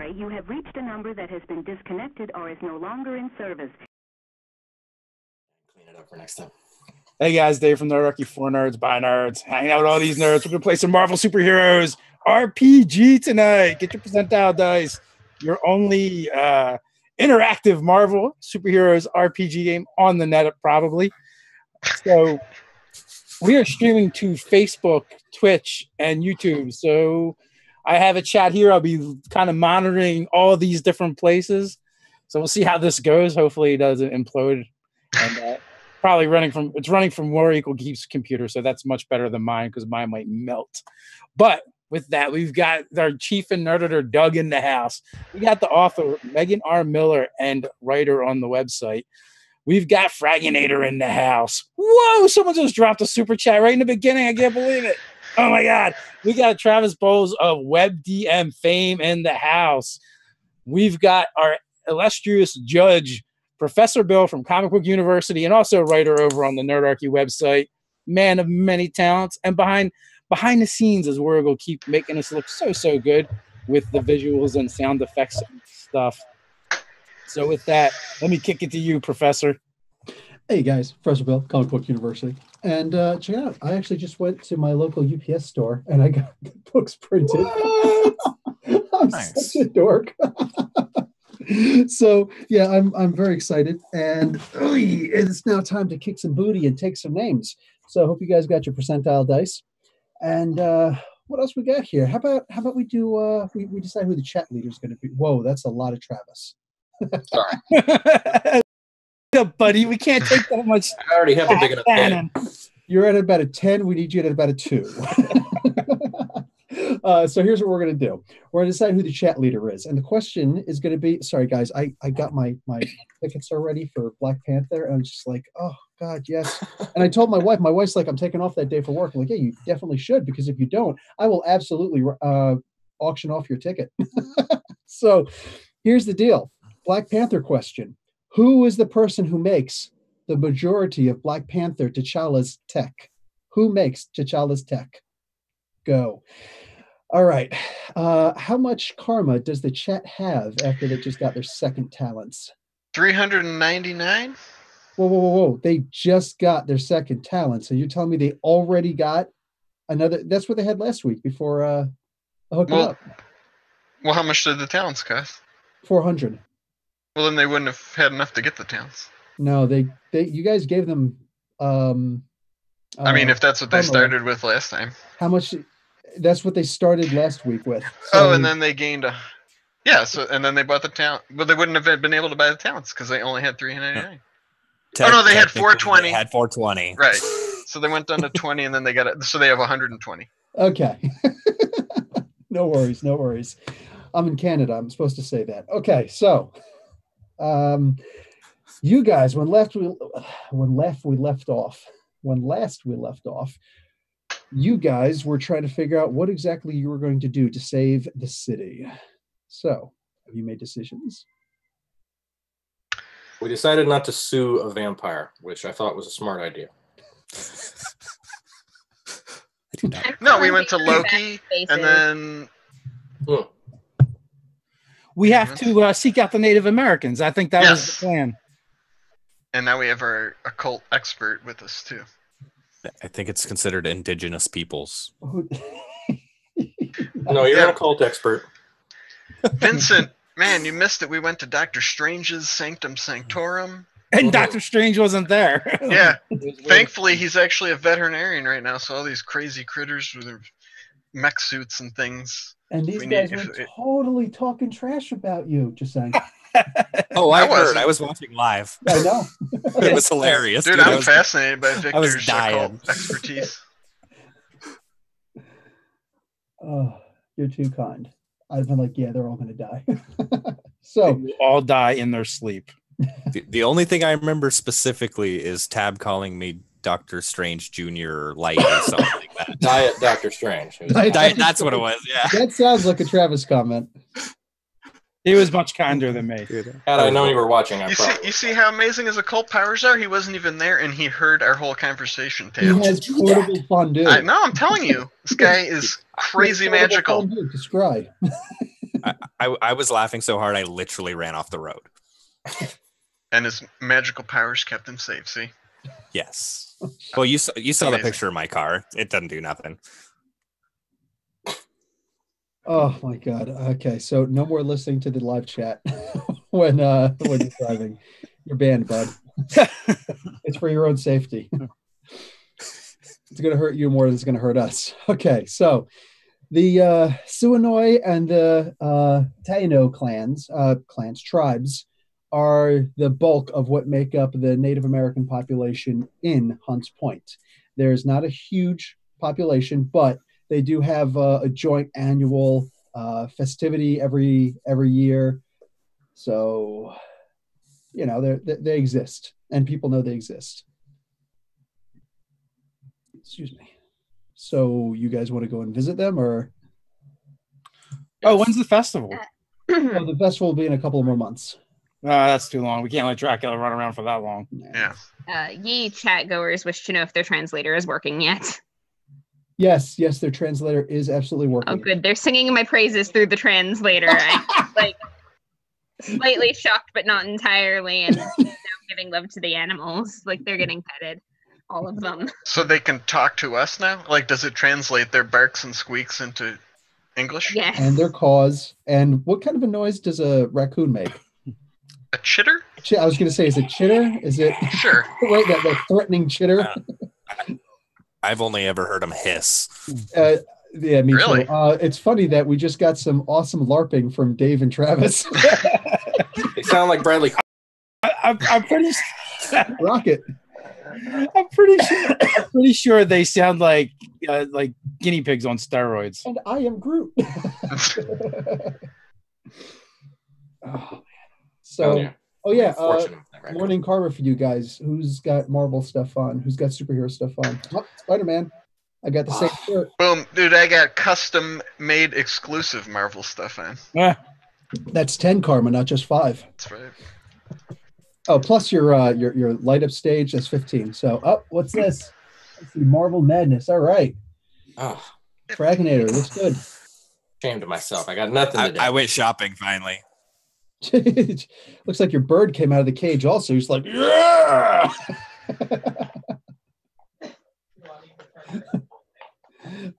sorry, you have reached a number that has been disconnected or is no longer in service. Clean it up for next time. Hey guys, Dave from Nerdarchy for Nerds by Nerds. Hanging out with all these nerds. We're gonna play some Marvel superheroes RPG tonight. Get your percentile dice. Your only interactive Marvel superheroes RPG game on the net, probably. So we are streaming to Facebook, Twitch, and YouTube. So I have a chat here. I'll be kind of monitoring all of these different places. So we'll see how this goes. Hopefully it doesn't implode. And probably running from War Equal Geek's computer, so that's much better than mine because mine might melt. But with that, we've got our chief and nerditor Doug in the house. We got the author Megan R. Miller and writer on the website. We've got Fraginator in the house. Whoa! Someone just dropped a super chat right in the beginning. I can't believe it. Oh my God! We got Travis Bowles of WebDM fame in the house. We've got our illustrious judge, Professor Bill from Comic Book University, and also a writer over on the Nerdarchy website. Man of many talents, and behind the scenes is where we'll keep making us look so good with the visuals and sound effects and stuff. So with that, let me kick it to you, Professor. Hey guys, Professor Bill, Comic Book University. And check it out, I actually just went to my local UPS store and I got the books printed. I'm Nice. such a dork. So yeah, I'm very excited, and it's now time to kick some booty and take some names. So I hope you guys got your percentile dice. And what else we got here? How about we do we decide who the chat leader is going to be? Whoa, that's a lot of Travis. Sorry. Yeah, buddy, we can't take that much. I already have a big enough head. You're at about a 10. We need you at about a 2. So here's what we're going to do. We're going to decide who the chat leader is. And the question is going to be, sorry, guys, I got my tickets already for Black Panther. And I'm just like, oh, God, yes. And I told my wife's like, I'm taking off that day for work. I'm like, yeah, you definitely should, because if you don't, I will absolutely auction off your ticket. So here's the deal. Black Panther question. Who is the person who makes the majority of Black Panther T'Challa's tech? Who makes T'Challa's tech? Go. All right. How much karma does the chat have after they just got their second talents? 399? Whoa. They just got their second talent. So you're telling me they already got another? That's what they had last week before I hooked it up. Well, how much did the talents cost? 400. Well, then they wouldn't have had enough to get the talents. No, you guys gave them. I mean, if that's what they started with last time. How much? That's what they started last week with. So, and then they gained a. Yeah, and then they bought the talent. But they wouldn't have been able to buy the talents because they only had 399. Oh no, they had 420. They had 420. Right. So they went down to 20, and then they got it. So they have 120. Okay. No worries. I'm in Canada. I'm supposed to say that. Okay, so, you guys, when last we left off, you guys were trying to figure out what exactly you were going to do to save the city. So, have you made decisions? We decided not to sue a vampire, which I thought was a smart idea. No, we went to Loki, and then we have to seek out the Native Americans. I think that was the plan. And now we have our occult expert with us too. I think it's considered indigenous peoples. No, you're an occult expert. Vincent, man, you missed it. We went to Dr. Strange's Sanctum Sanctorum. And Dr. Strange wasn't there. Yeah. Thankfully, he's actually a veterinarian right now, so all these crazy critters with their mech suits and things. And these guys were totally talking trash about you, just saying. Oh, I heard. I was watching live. I know. It was hilarious. Dude, I'm fascinated by Victor's dying. expertise. Oh, you're too kind. I've been like, yeah, they're all going to die. So they will all die in their sleep. The only thing I remember specifically is Tab calling me Dr. Strange Jr. Light or something like that. Diet Dr. Strange. That's what it was, yeah. That sounds like a Travis comment. He was much kinder than me. Had I known you were watching, you see how amazing his occult powers are? He wasn't even there, and he heard our whole conversation. He has portable fondue. No, I'm telling you, this guy is crazy magical. To scry. I was laughing so hard I literally ran off the road. And his magical powers kept him safe. See? Yes. Well, you saw the Amazing. picture of my car. It doesn't do nothing. Oh my god. Okay, so no more listening to the live chat when you're driving. You're banned, bud. It's for your own safety. It's gonna hurt you more than it's gonna hurt us. Okay, so the Suanoi and the Taino tribes are the bulk of what make up the Native American population in Hunts Point. There's not a huge population, but they do have a joint annual festivity every year. So, you know, they exist, and people know they exist. Excuse me. So you guys want to go and visit them, or? Oh, when's the festival? Well, the festival will be in a couple more months. That's too long. We can't let Dracula run around for that long. Yeah. Ye chat goers wish to know if their translator is working yet. Yes, their translator is absolutely working. Oh, good. They're singing my praises through the translator. I'm like slightly shocked, but not entirely, and now giving love to the animals. Like they're getting petted, all of them. So they can talk to us now? Like, does it translate their barks and squeaks into English? Yes. And their caws. And what kind of a noise does a raccoon make? A chitter? I was going to say, is it chitter? Is it Sure. right? That threatening chitter. I've only ever heard them hiss. Yeah, me Really? too. It's funny that we just got some awesome LARPing from Dave and Travis. They sound like Bradley. I'm pretty. Rocket. I'm pretty sure they sound like guinea pigs on steroids. And I am Groot. So, morning karma for you guys. Who's got Marvel stuff on? Who's got superhero stuff on? Oh, Spider-Man. I got the same shirt. Boom, dude! I got custom-made exclusive Marvel stuff on. That's 10 karma, not just 5. That's right. Oh, plus your light up stage, that's 15. So, what's this? Let's see, Marvel Madness. All right. Oh, Fraginator, looks good. ashamed of myself. I got nothing to do. I went shopping finally. Looks like your bird came out of the cage also. He's like, yeah!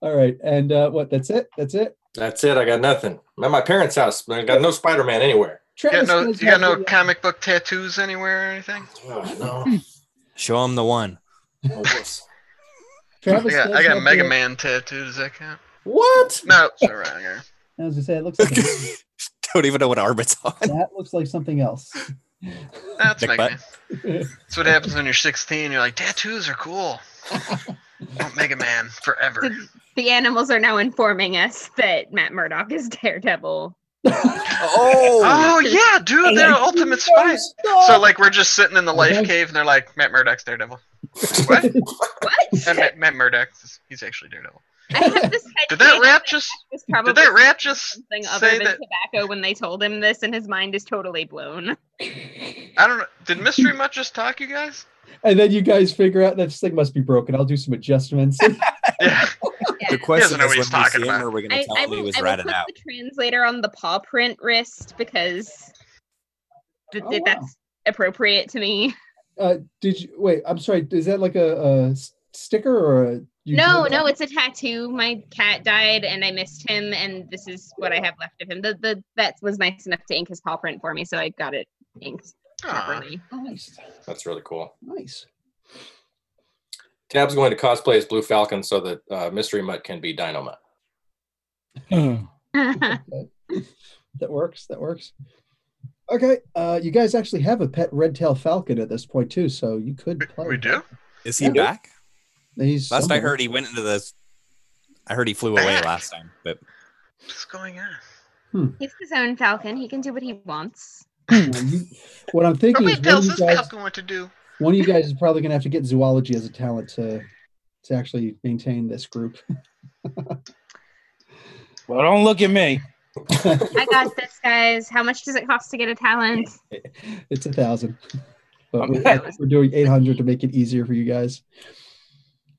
All right. And what? That's it? That's it? That's it. I got nothing. I'm at my parents' house. I got no Spider-Man anywhere. You got no comic book tattoos anywhere or anything? Oh, no. Show them the one. Travis I got Mega Man tattoo. Does that count? What? No, it's all right. I was gonna say it looks like Don't even know what arm it's on. that looks like something else. That's Dick Mega Man. That's what happens when you're 16. You're like, tattoos are cool. Want Mega Man forever. The animals are now informing us that Matt Murdock is Daredevil. Oh yeah, dude, they're ultimate spies. So like we're just sitting in the life cave and they're like, Matt Murdock's Daredevil. What? What? And Matt Murdock, he's actually Daredevil. I have this Did that rat just something say other than that? tobacco when they told him this, and his mind is totally blown. I don't know. Did Mystery Mutt just talk, you guys? And then you guys figure out that this thing must be broken. I'll do some adjustments. Yeah. The question know is what when he's we talking see him, about. are we going to tell him he was I will ratted put out? the translator on the paw print wrist because wow. that's appropriate to me. Did you wait? I'm sorry. Is that like a sticker or a? No, it's a tattoo. My cat died, and I missed him, and this is what I have left of him. The vet was nice enough to ink his paw print for me, so I got it inked properly. Nice. That's really cool. Nice. Tab's going to cosplay as Blue Falcon so that Mystery Mutt can be Dynamite. That works. Okay. You guys actually have a pet red-tailed falcon at this point too, so you could play. We do? Is he back? He's Last I somewhere. heard, he went into the. I heard he flew away last time, but What's going on? He's his own falcon. He can do what he wants. What I'm thinking Nobody is tells this falcon what to do. one of you guys is probably going to have to get zoology as a talent to actually maintain this group. Well, don't look at me. I got this, guys. How much does it cost to get a talent? It's 1,000, but we're doing 800 to make it easier for you guys.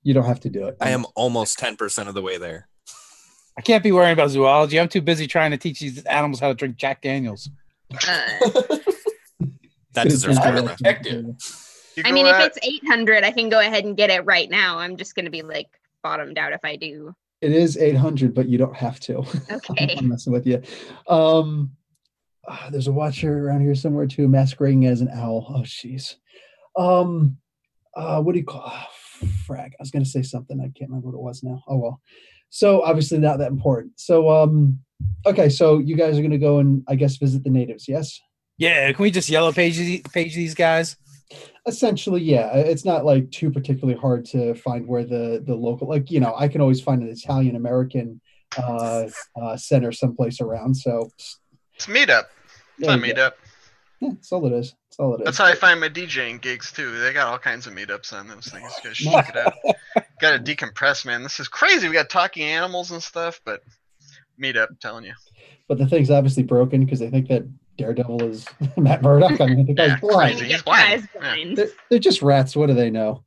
You don't have to do it. I am almost 10% of the way there. I can't be worrying about zoology. I'm too busy trying to teach these animals how to drink Jack Daniels. That deserves I credit. respect it. I mean, if it's 800, I can go ahead and get it right now. I'm just going to be like bottomed out if I do. It is 800, but you don't have to. Okay. I'm messing with you. There's a watcher around here somewhere too, masquerading as an owl. Oh, jeez. What do you call? Frag. I was going to say something. I can't remember what it was now. Oh well. So obviously not that important. So okay. So you guys are going to go and I guess visit the natives. Yes. Yeah. Can we just yellow page these guys? Essentially, yeah. It's not like too particularly hard to find where the local, like, you know, I can always find an Italian American center someplace around. So It's meetup. It's there a you go. meetup. Yeah, that's all it is. That's all it is. That's how I find my DJing gigs too. They got all kinds of meetups on those things. You gotta check it out. Gotta decompress, man. This is crazy. We got talking animals and stuff, but meetup, I'm telling you. But the thing's obviously broken because they think that Daredevil is Matt Murdock. I mean, the guy's blind. crazy. He's The guy's blind. blind. They're just rats. What do they know?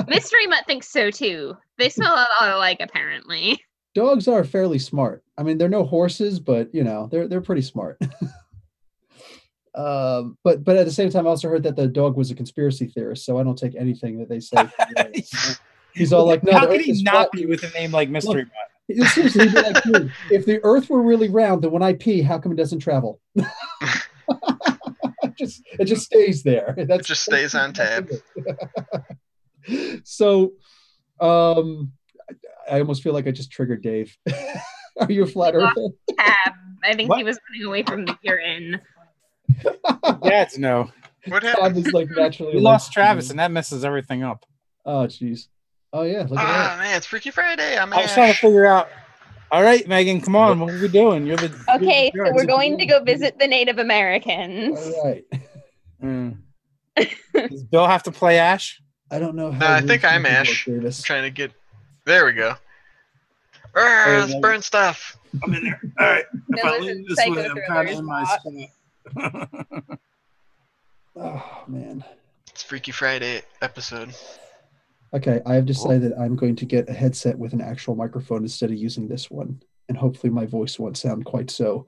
Mystery Mutt thinks so too. They smell a lot alike, apparently. Dogs are fairly smart. I mean, they're no horses, but you know, they're pretty smart. But at the same time, I also heard that the dog was a conspiracy theorist, so I don't take anything that they say. He's all like, "No, How the could Earth he is not flat." be with a name like Mystery Mutt? Seriously, he'd be like, "Dude, if the Earth were really round, then when I pee, how come it doesn't travel?" it just stays there. It just stays on tab. So, I almost feel like I just triggered Dave. Are you a flat earther? Tab. I think What? he was running away from the urine. That's no. What Tab happened? is like naturally. We lost Travis, and that messes everything up. Oh, jeez. Oh yeah, look at Ah, that. man, it's Freaky Friday. I'm I was trying to Ash. figure out. All right, Megan, come on. What are we doing? You're the Okay, you're so the we're judge. going to go visit the Native Americans. All right. Mm. Does Bill have to play Ash? I don't know how. No, I think words I'm work, Ash. Davis. I'm trying to get. There we go. Let's burn stuff. I'm in there. All right. If I Miller's leave in this Psycho way, I'm kind of Thrillers in my spot. spot. Oh man. It's Freaky Friday episode. Okay, I have decided I'm going to get a headset with an actual microphone instead of using this one, and hopefully my voice won't sound quite so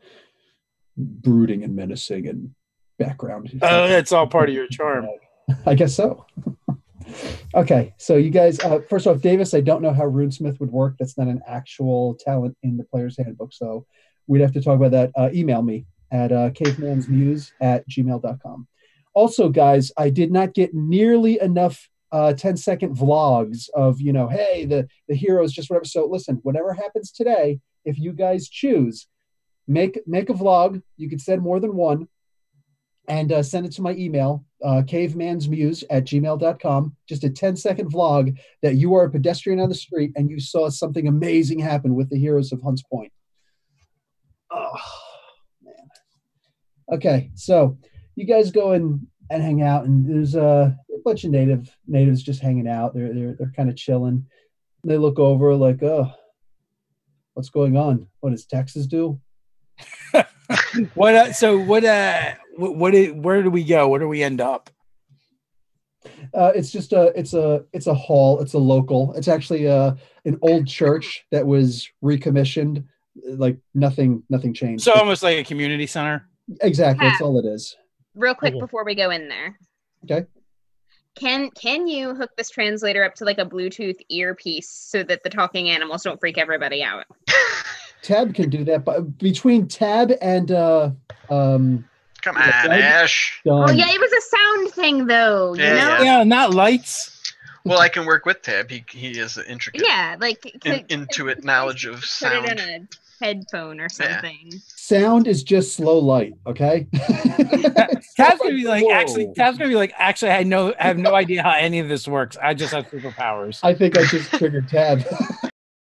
brooding and menacing and background. Oh, that's all part of your charm. I guess so. Okay, so you guys, first off, Davis, I don't know how RuneSmith would work. That's not an actual talent in the player's handbook, so we'd have to talk about that. Email me at cavemansmuse@gmail.com. Also, guys, I did not get nearly enough 10-second vlogs of, you know, hey, the heroes, just whatever. So listen, whatever happens today, if you guys choose, make a vlog. You could send more than one, and send it to my email, cavemansmuse@gmail.com. Just a 10-second vlog that you are a pedestrian on the street and you saw something amazing happen with the heroes of Hunts Point. Oh, man. Okay, so you guys go and hang out, and there's a bunch of natives just hanging out. They're kind of chilling. They look over like, oh, what's going on? What is taxes due? Where do we go? Where do we end up? It's just it's a hall. It's a local. It's actually an old church that was recommissioned. Like nothing changed. So almost like a community center. Exactly, that's all it is. Real quick Okay. before we go in there. Okay. Can you hook this translator up to like a Bluetooth earpiece so that the talking animals don't freak everybody out? Tab can do that, but between Tab and Come on, Ash. Oh yeah, it was a sound thing though. You Yeah, know? Yeah, not lights. Well, I can work with Tab. He has an intricate Yeah, like intuit knowledge of put sound. it in a headphone or something. sound is just slow light. Okay. Tab's gonna be like, Whoa. actually, I have no idea how any of this works. I just have superpowers. I think I just triggered Tab.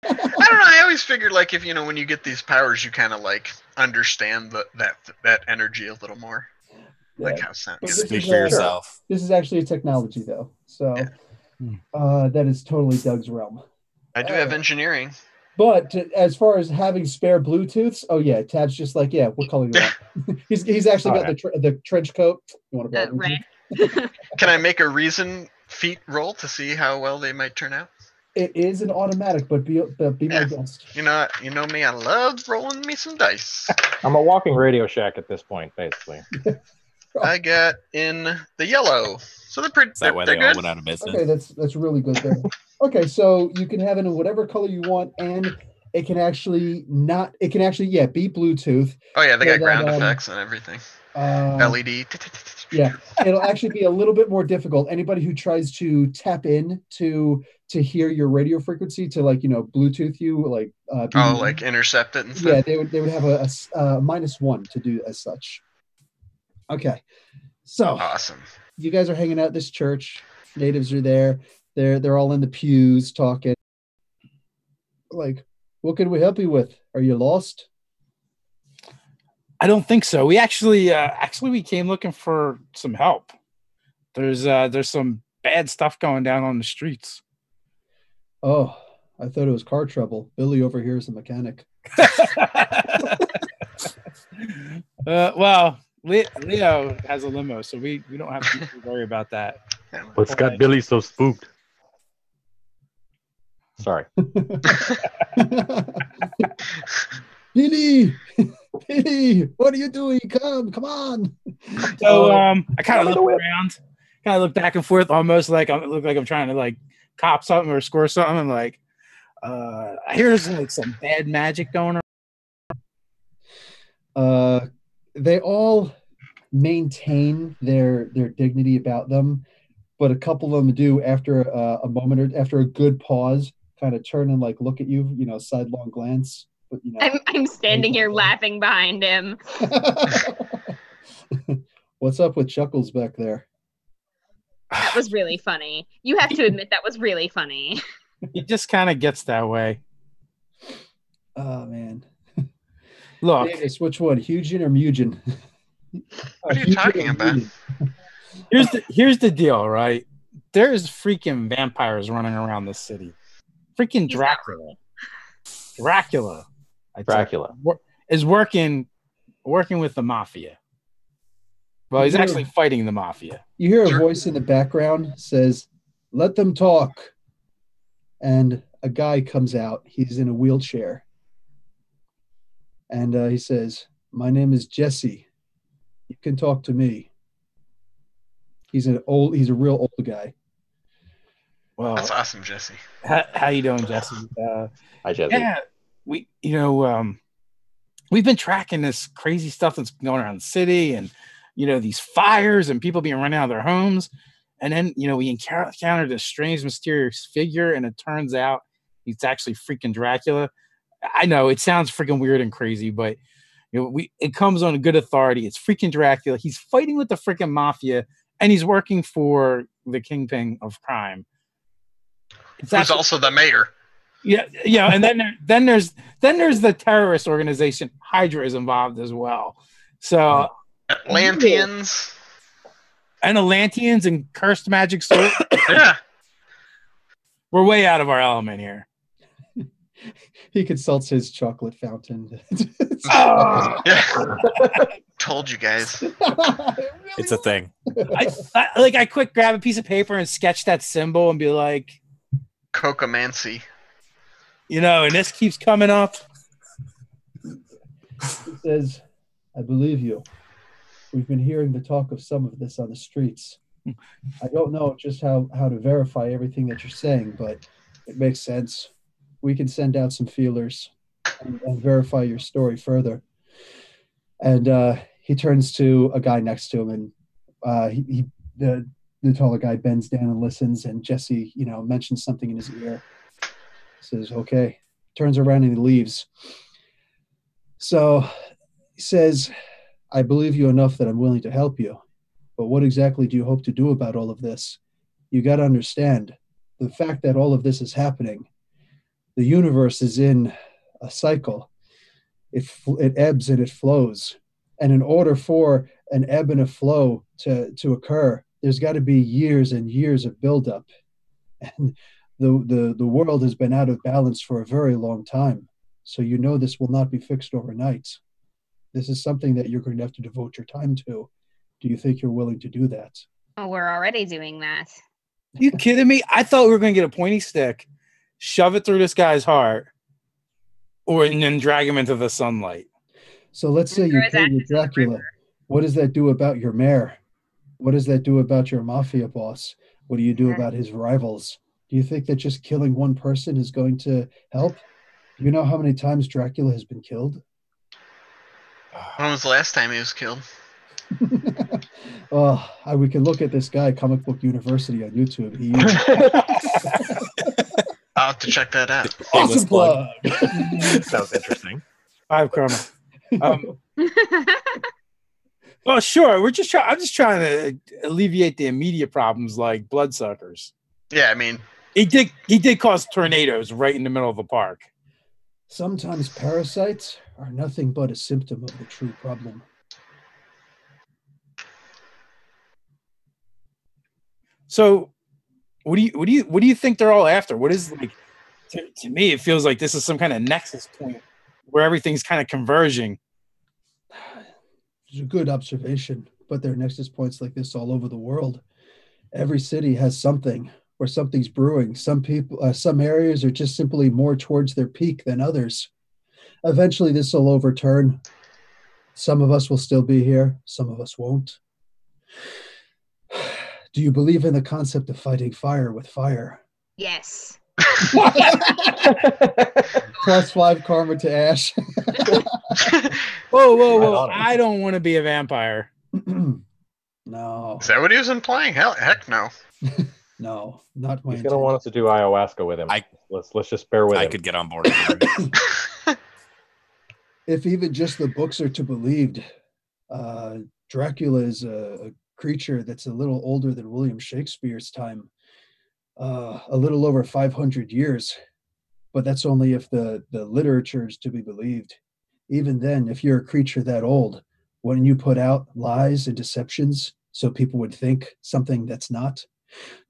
I don't know. I always figured like if when you get these powers, you kind of like understand that energy a little more, like how sound. But gets this Speak is, for yourself. This is actually a technology though, so that is totally Doug's realm. I do have engineering. But as far as having spare Bluetooths, oh yeah, Tab's just like, yeah, what color you want? he's actually got the trench coat. You want to Right. Can I make a reason feat roll to see how well they might turn out? It is an automatic, but be my Yeah. guest. You know me. I love rolling me some dice. I'm a walking Radio Shack at this point, basically. I got in the yellow, so they're pretty. Is that why they're they all good. went out of business? Okay, that's really good there. Okay, so you can have it in whatever color you want, and it can actually be Bluetooth. Oh yeah, they So got ground that, effects and everything. Uh, LED. Yeah, it'll actually be a little bit more difficult. Anybody who tries to tap in to hear your radio frequency to Bluetooth you Like intercept it and stuff. yeah, they would have a -1 to do as such. Okay, so Awesome. you guys are hanging out at this church. Natives are there. They're all in the pews talking. Like, what can we help you with? Are you lost? I don't think so. We actually we came looking for some help. There's some bad stuff going down on the streets. Oh, I thought it was car trouble. Billy over here is the mechanic. Well, Leo has a limo, so we don't have to worry about that. What's got Billy so spooked? Sorry. Billy, what are you doing? Come on. So I kind of look around, kind of look back and forth, almost like I'm trying to like cop something or score something. I'm like, I hear there's like some bad magic going on. They all maintain their dignity about them, but a couple of them do after a moment or after a good pause, kind of turn and like look at you, sidelong glance. But, I'm standing here laughing behind him. What's up with Chuckles back there? That was really funny. You have to admit that was really funny. He just kind of gets that way. Oh man. Look, Davis, which one, Hugin or Mugen? What are you talking about? Here's the deal, right? There's freaking vampires running around this city. Freaking Dracula. Dracula is working with the mafia. Well, he's actually fighting the mafia. You hear a voice in the background says, "Let them talk." And a guy comes out. He's in a wheelchair. And he says, "My name is Jesse. You can talk to me." He's a real old guy. Well, That's awesome, Jesse. How you doing, Jesse? Hi, Jesse. Yeah, we've been tracking this crazy stuff that's going around the city, and these fires and people being run out of their homes, and then we encountered this strange, mysterious figure, and it turns out he's actually freaking Dracula. I know it sounds freaking weird and crazy, but it comes on a good authority. It's freaking Dracula. He's fighting with the freaking mafia, and he's working for the kingpin of crime. Who's also the mayor. Yeah, and then there's the terrorist organization Hydra is involved as well. So Atlanteans and Atlanteans and cursed magic sword. Yeah. We're way out of our element here. He consults his chocolate fountain. Told you guys. It's a thing. I quick grab a piece of paper and sketch that symbol and be like, Cocomancy. And this keeps coming up. He says, "I believe you. We've been hearing the talk of some of this on the streets. I don't know just how to verify everything that you're saying, but it makes sense. We can send out some feelers and verify your story further." And he turns to a guy next to him, and the taller guy bends down and listens, and Jesse, mentions something in his ear. Says, "Okay." Turns around and he leaves. So he says, "I believe you enough that I'm willing to help you. But what exactly do you hope to do about all of this? You got to understand the fact that all of this is happening. The universe is in a cycle. It ebbs and it flows. And in order for an ebb and a flow to occur, there's got to be years and years of buildup. And the world has been out of balance for a very long time. So this will not be fixed overnight. This is something that you're going to have to devote your time to. Do you think you're willing to do that?" Oh, we're already doing that. You kidding me? I thought we were going to get a pointy stick shove it through this guy's heart, and then drag him into the sunlight. So let's say you kill your Dracula. What does that do about your mayor? What does that do about your mafia boss? What do you do about his rivals? Do you think that just killing one person is going to help? Do you know how many times Dracula has been killed? When was the last time he was killed? We can look at this guy, Comic Book University on YouTube. I'll have to check that out. Awesome plug. Sounds interesting. 5 karma. Well, sure. I'm just trying to alleviate the immediate problems like bloodsuckers. Yeah, I mean, he did cause tornadoes right in the middle of the park. Sometimes parasites are nothing but a symptom of the true problem. So, what do you think they're all after? What is like? To me, it feels like this is some kind of nexus point where everything's kind of converging. It's a good observation, but there are nexus points like this all over the world. Every city has something where something's brewing. Some areas are just simply more towards their peak than others. Eventually, this will overturn. Some of us will still be here. Some of us won't. Do you believe in the concept of fighting fire with fire? Yes. +5 karma to Ash. Whoa. I don't want to be a vampire. No. Is that what he was implying? Heck no. No, not my He's going to want us to do ayahuasca with him. Let's just bear with him. I could get on board. If even just the books are to be believed, Dracula is a creature that's a little older than William Shakespeare's time. A little over 500 years, but that's only if the literature is to be believed. Even then, if you're a creature that old, wouldn't you put out lies and deceptions so people would think something that's not?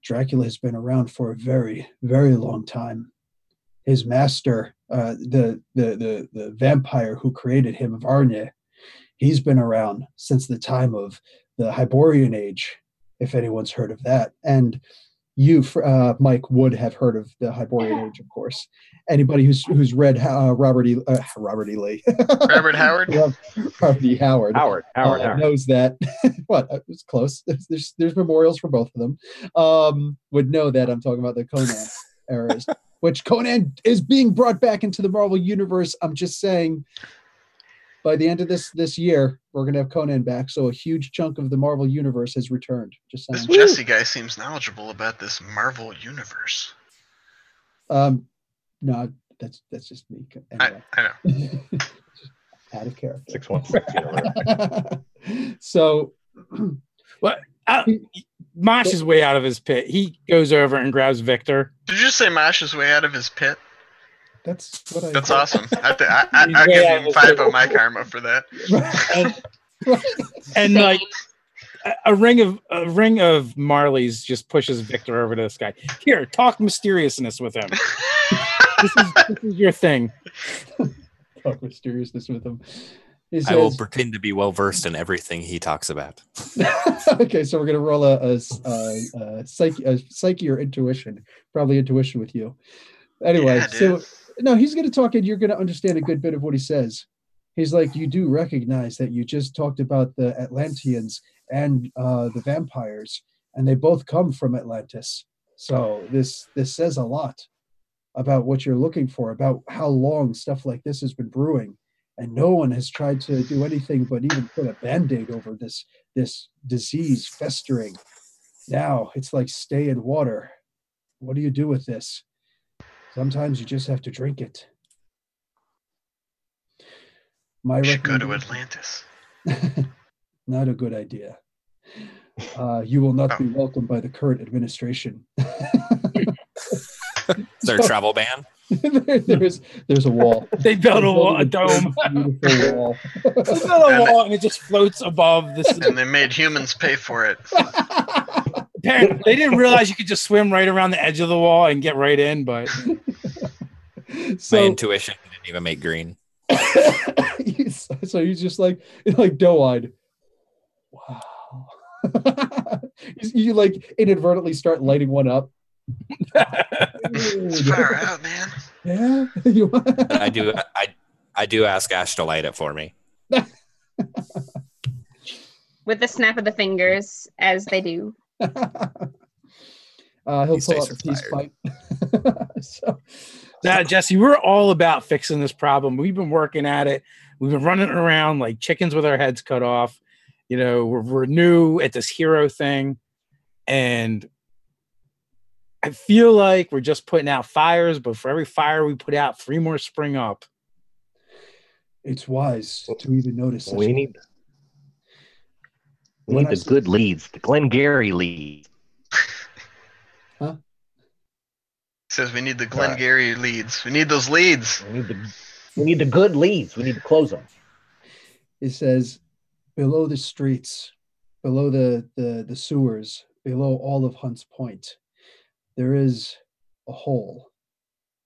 Dracula has been around for a very, very long time. His master, the vampire who created him, Varney, he's been around since the time of the Hyborian Age, if anyone's heard of that. And you, Mike, would have heard of the Hyborian Age, of course. Anybody who's read Robert E. Lee, Robert Howard. Robert E. Howard, Howard knows that. What? It was close. There's memorials for both of them. Would know that I'm talking about the Conan eras, which Conan is being brought back into the Marvel universe. I'm just saying. By the end of this year, we're going to have Conan back, so a huge chunk of the Marvel universe has returned. Just saying. This Jesse guy seems knowledgeable about this Marvel universe. No, that's just me. Anyway. I know. Out of character. 616. So, what? Mosh is way out of his pit. He goes over and grabs Victor. Did you just say Mosh is way out of his pit? That's what I. That's awesome. I'll give you 5 of my karma for that. And like a ring of Marley's just pushes Victor over to this guy. Here, talk mysteriousness with him. this is your thing. Talk mysteriousness with him. I will pretend to be well versed in everything he talks about. Okay, so we're gonna roll a psyche or intuition. Probably intuition with you. Anyway, Yeah, so no, he's gonna talk and you're gonna understand a good bit of what he says. He's like, you do recognize that you just talked about the Atlanteans and the vampires, and they both come from Atlantis. So this says a lot about what you're looking for, about how long stuff like this has been brewing. And no one has tried to do anything but even put a Band-Aid over this disease festering. Now it's like stay in water. What do you do with this? Sometimes you just have to drink it. We should go to Atlantis. Not a good idea. You will not be welcomed by the current administration. Is there a travel ban? there's a wall. They built a dome. Beautiful wall. They built a wall and it just floats above this. And they made humans pay for it. Apparently, they didn't realize you could just swim right around the edge of the wall and get right in, but My intuition didn't even make green. So he's just like doe-eyed. Wow. You like inadvertently start lighting one up It's far out, man. Yeah. But I do ask Ash to light it for me. With the snap of the fingers, as they do. He'll These pull dice out are the peace fired. pipe. So, Now, Jesse, we're all about fixing this problem. We've been working at it. We've been running around like chickens with our heads cut off. You know, we're new at this hero thing. And I feel like we're just putting out fires, but for every fire we put out, 3 more spring up. it's wise to even notice such We a- need When I the see- good leads, the Glengarry leads. Says we need the Glengarry leads. We need those leads. We need the good leads. We need to close them. It says below the streets, below the sewers, below all of Hunts Point, there is a hole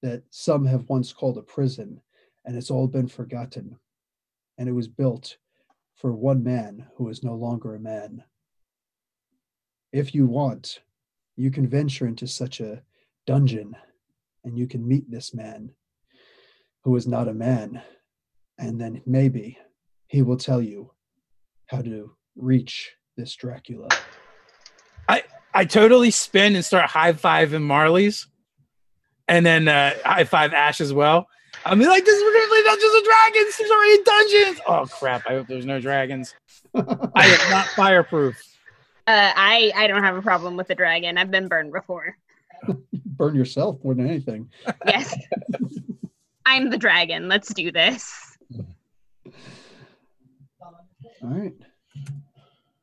that some have once called a prison, and it's all been forgotten. And it was built for one man who is no longer a man. If you want, you can venture into such a dungeon, and you can meet this man who is not a man, and then maybe he will tell you how to reach this Dracula. I totally spin and start high-fiving Marley's, and then high-five Ash as well. I mean, like, this is literally Dungeons and Dragons. There's already dungeons. Oh, crap. I hope there's no dragons. I am not fireproof. I don't have a problem with the dragon. I've been burned before. Burn yourself more than anything. Yes. I'm the dragon. Let's do this. All right.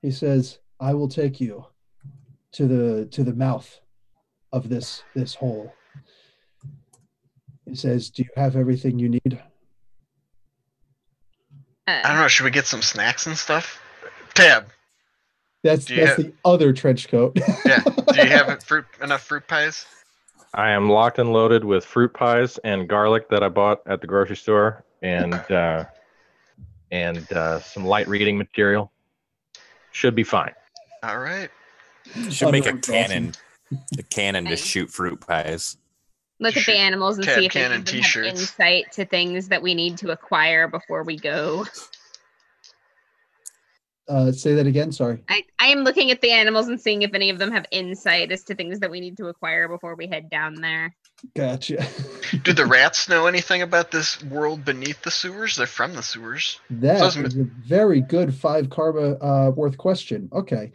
He says, I will take you to the mouth of this hole. He says, do you have everything you need? I don't know. Should we get some snacks and stuff? Tab. That's Do you have- the other trench coat. Yeah. Do you have enough fruit pies? I am locked and loaded with fruit pies and garlic that I bought at the grocery store, and some light reading material. Should be fine. All right. Should make a Underworld cannon. A cannon to shoot fruit pies. Look at the animals and Tab see if they cannon have t-shirts. insight to things that we need to acquire before we go. Say that again. Sorry. I am looking at the animals and seeing if any of them have insight as to things that we need to acquire before we head down there. Gotcha. Do the rats know anything about this world beneath the sewers? They're from the sewers. That Doesn't- is a very good 5 karma worth question. Okay.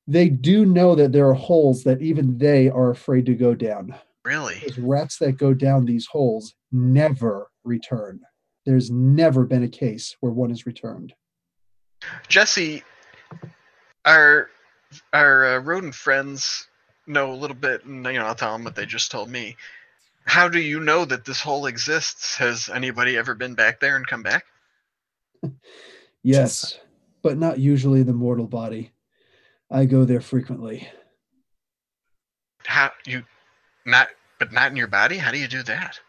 They do know that there are holes that even they are afraid to go down. Really? Those rats that go down these holes never return. There's never been a case where one is returned. Jesse, our rodent friends know a little bit, and I'll tell them what they just told me. How do you know that this hole exists? Has anybody ever been back there and come back? Yes, but not usually the mortal body. I go there frequently. How you not in your body? How do you do that?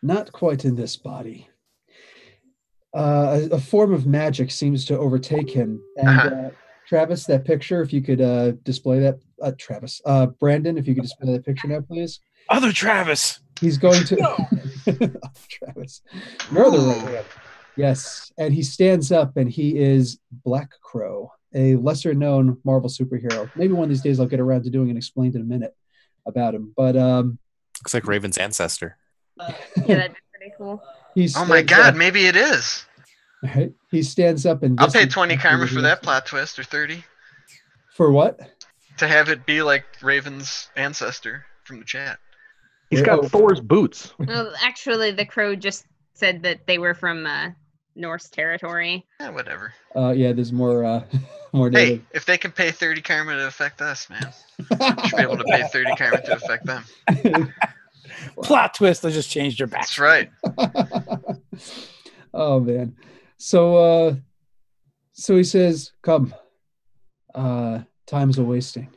Not quite in this body. A form of magic seems to overtake him. And Travis, that picture, if you could display that. Travis. Brandon, if you could display that picture now, please. Other Travis. He's going to Travis. Northern right hand. Yes. And he stands up and he is Black Crow, a lesser known Marvel superhero. Maybe one of these days I'll get around to doing an explained in a minute about him. But Looks like Raven's ancestor. Yeah, that'd be pretty cool. Oh my God, maybe it is. Right? He stands up and I'll pay 20 karma for that plot twist, or 30. For what? To have it be like Raven's ancestor from the chat. He's got Thor's boots. Well, actually, the crow just said that they were from Norse territory. Yeah, whatever. Yeah, there's more more Hey, native. if they can pay 30 karma to affect us, man, we should be able to pay 30 karma to affect them. Plot twist. I just changed your back. That's right. Oh man. So he says, "Come. Time's a wasting."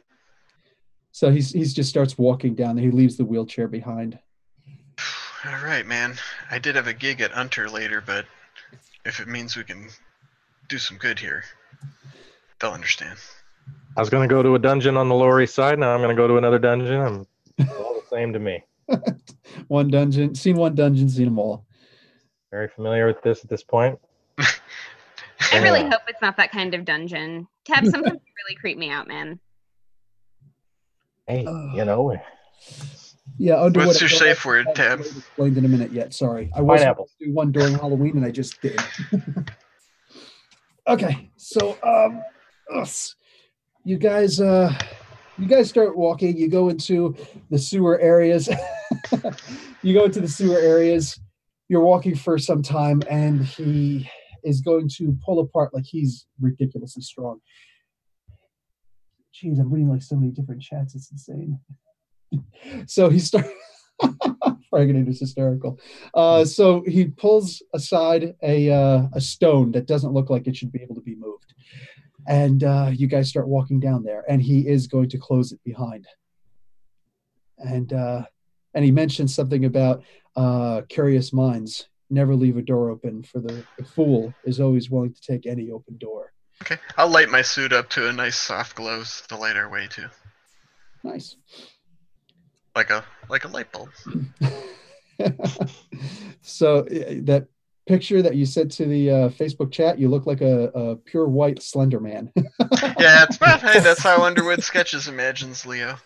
So he's just starts walking down there. He leaves the wheelchair behind. All right, man. I did have a gig at Unter later, but if it means we can do some good here, they'll understand. I was going to go to a dungeon on the Lower East Side. Now I'm going to go to another dungeon. I'm all the same to me. One dungeon, seen them all. Very familiar with this at this point. I really hope it's not that kind of dungeon. Tab, sometimes you really creep me out, man. Hey, you know. Yeah, underworld. What's your safe word, Tab? Explained in a minute yet. Sorry, I was supposed to do one during Halloween and I just did. Okay, so you guys start walking. You go into the sewer areas. You're walking for some time, and he is going to pull apart like he's ridiculously strong. Jeez, I'm reading like so many different chats. It's insane. So he starts. Fraginator's hysterical. So he pulls aside a stone that doesn't look like it should be able to be moved, and you guys start walking down there. And he is going to close it behind. And he mentions something about curious minds never leave a door open. For the fool is always willing to take any open door. Okay, I'll light my suit up to a nice soft glow to light our way too. Nice. Like a light bulb. So that picture that you sent to the Facebook chat, you look like a pure white Slender Man. Yeah, it's about hey, that's how Underwood Sketches imagines Leo.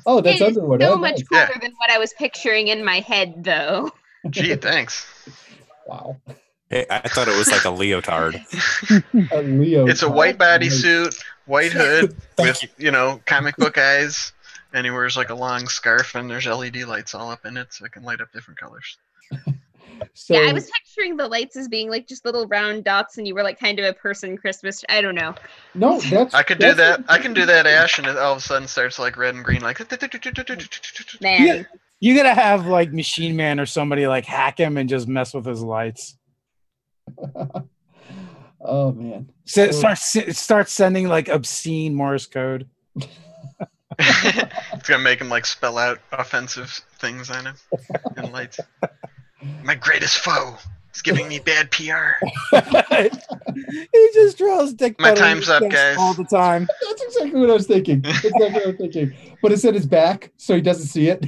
Oh, that's It is Underwood. so Oh, much nice. cooler than what I was picturing in my head, though. Gee, thanks. Wow. Hey, I thought it was like a leotard. A Leo. It's a white bodysuit, white hood with comic book eyes, and he wears like a long scarf, and there's LED lights all up in it, so it can light up different colors. So, Yeah, I was picturing the lights as being like just little round dots, and you were like kind of a person Christmas. I don't know. no, that's I could do that. I can do that, Ash, and it all of a sudden starts like red and green, like. Man, Yeah. You gotta have like Machine Man or somebody like hack him and just mess with his lights. Oh man. Start sending like obscene Morse code. It's gonna make him like spell out offensive things on him in lights. My greatest foe is giving me bad PR. He just draws dick. My butt on time's his up, chest guys. all the time. That's exactly what I was thinking. But it's at his back, so he doesn't see it.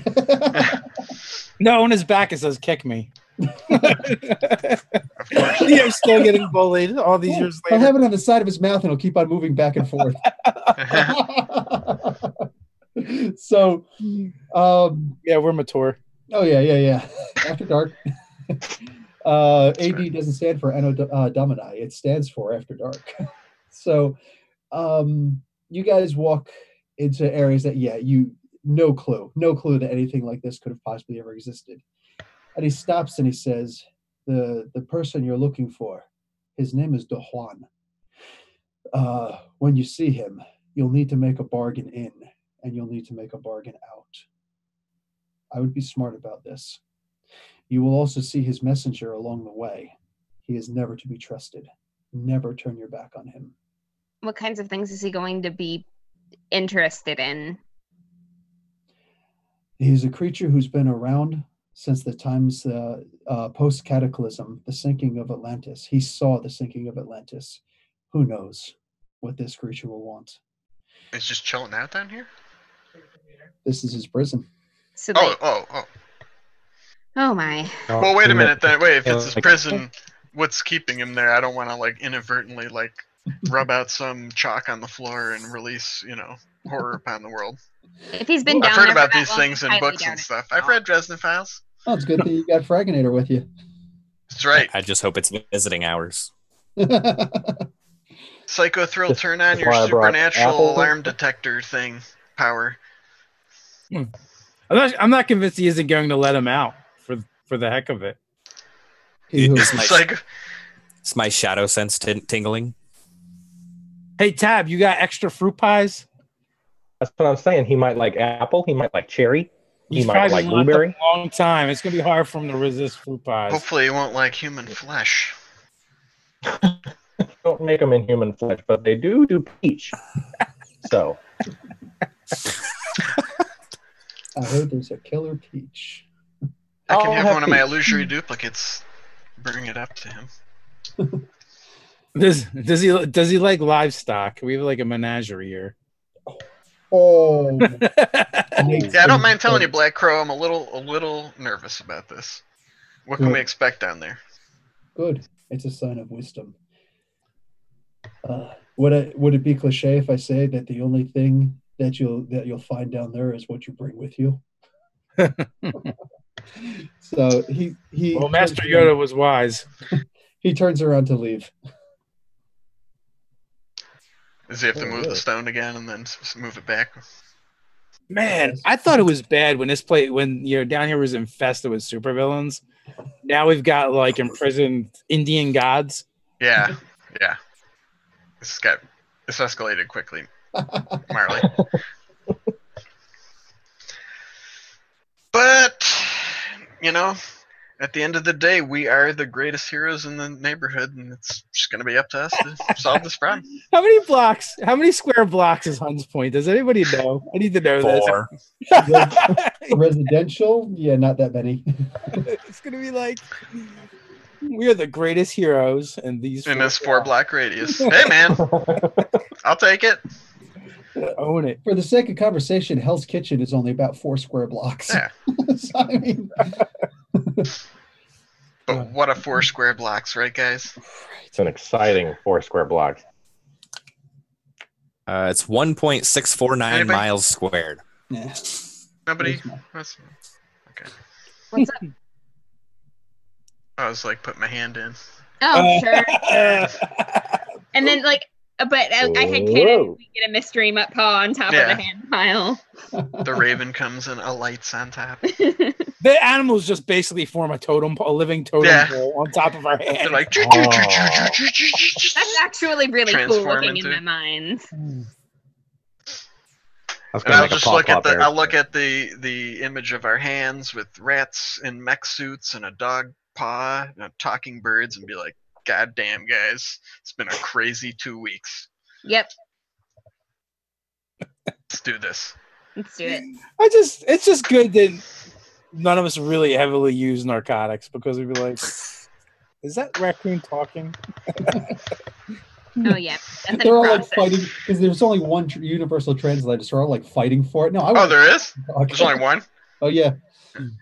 No, on his back it says "kick me." Of course. Leo's still getting bullied all these years I'll later. have it on the side of his mouth, and he'll keep on moving back and forth. So, Yeah, we're mature. oh yeah. After dark. AD doesn't stand for Anno Domini. It stands for After Dark. So, you guys walk into areas that, no clue that anything like this could have possibly ever existed. And he stops and he says, the person you're looking for, his name is Dohuan. When you see him, you'll need to make a bargain in, and you'll need to make a bargain out. I would be smart about this. You will also see his messenger along the way. He is never to be trusted. Never turn your back on him. what kinds of things is he going to be interested in? He's a creature who's been around since the times post-cataclysm, the sinking of Atlantis. He saw the sinking of Atlantis. Who knows what this creature will want? It's just chilling out down here? This is his prison. So Oh my. Well, wait a minute then. Wait, if it's his prison, what's keeping him there? I don't want to, like, inadvertently, like, rub out some chalk on the floor and release, horror upon the world. If he's been down I've heard there about for these that long, things in I highly books doubt and it. stuff. I've read Dresden Files. Oh, it's good that you got Fraginator with you. That's right. I just hope it's visiting hours. Psycho Thrill, turn on your why I brought supernatural Apple. alarm detector thing power. I'm not convinced he isn't going to let him out for the heck of it. Is my, Psycho. is my shadow sense tingling? Hey, Tab, you got extra fruit pies? That's what I'm saying. He might like apple. He might like cherry. He He's might probably like been locked up blueberry. a long time. It's gonna be hard for him to resist fruit pies. Hopefully, he won't like human flesh. Don't make them in human flesh, but they do peach. So I heard there's a killer peach. I can I'll have have one of my peach. illusory duplicates bring it up to him. Does he like livestock? We have like a menagerie here. Oh, Yeah, I don't mind telling you, Black Crow. I'm a little nervous about this. What can we Good. expect down there? Good. It's a sign of wisdom. Would it be cliche if I say that the only thing that you'll find down there is what you bring with you? So he Well, Master Yoda was wise. he turns around to leave. Does he have to move really? the stone again and then move it back? Man, I thought it was bad when down here was infested with supervillains. Now we've got like imprisoned Indian gods. Yeah. This escalated quickly, Marley. But at the end of the day, we are the greatest heroes in the neighborhood, and it's just going to be up to us to solve this problem. How many square blocks is Hunts Point? Does anybody know? I need to know 4. this. Residential? Yeah, not that many. It's gonna be like we are the greatest heroes in these In this 4-block radius. Hey, man, I'll take it. Own it. For the sake of conversation, Hell's Kitchen is only about 4 square blocks. Yeah. So, I mean, But what a 4 square blocks, right, guys? It's an exciting 4 square blocks. It's 1.649 Anybody? miles squared. yeah. Nobody? Where's Okay. What's up? I was like, put my hand in. Oh, sure. And then but I had Whoa. we get a mystery mutt paw on top Yeah. of the hand pile. The raven comes and alights on top. The animals just basically form a living totem Yeah. pole on top of our They're hand. like, That's actually really cool Transform looking in into- my mind. That's and gonna I'll make a just look at pop-up I'll look at the image of our hands with rats in mech suits and a dog paw and talking birds and be like, God damn, guys, it's been a crazy 2 weeks. Yep, Let's do this. let's do it. It's just good that none of us really heavily use narcotics because we'd be like, is that raccoon talking? Oh yeah, that's in They're all like process. fighting because there's only one universal translator, so they're all like fighting for it. No, I Oh, want there is? to talk. There's only one? Oh yeah,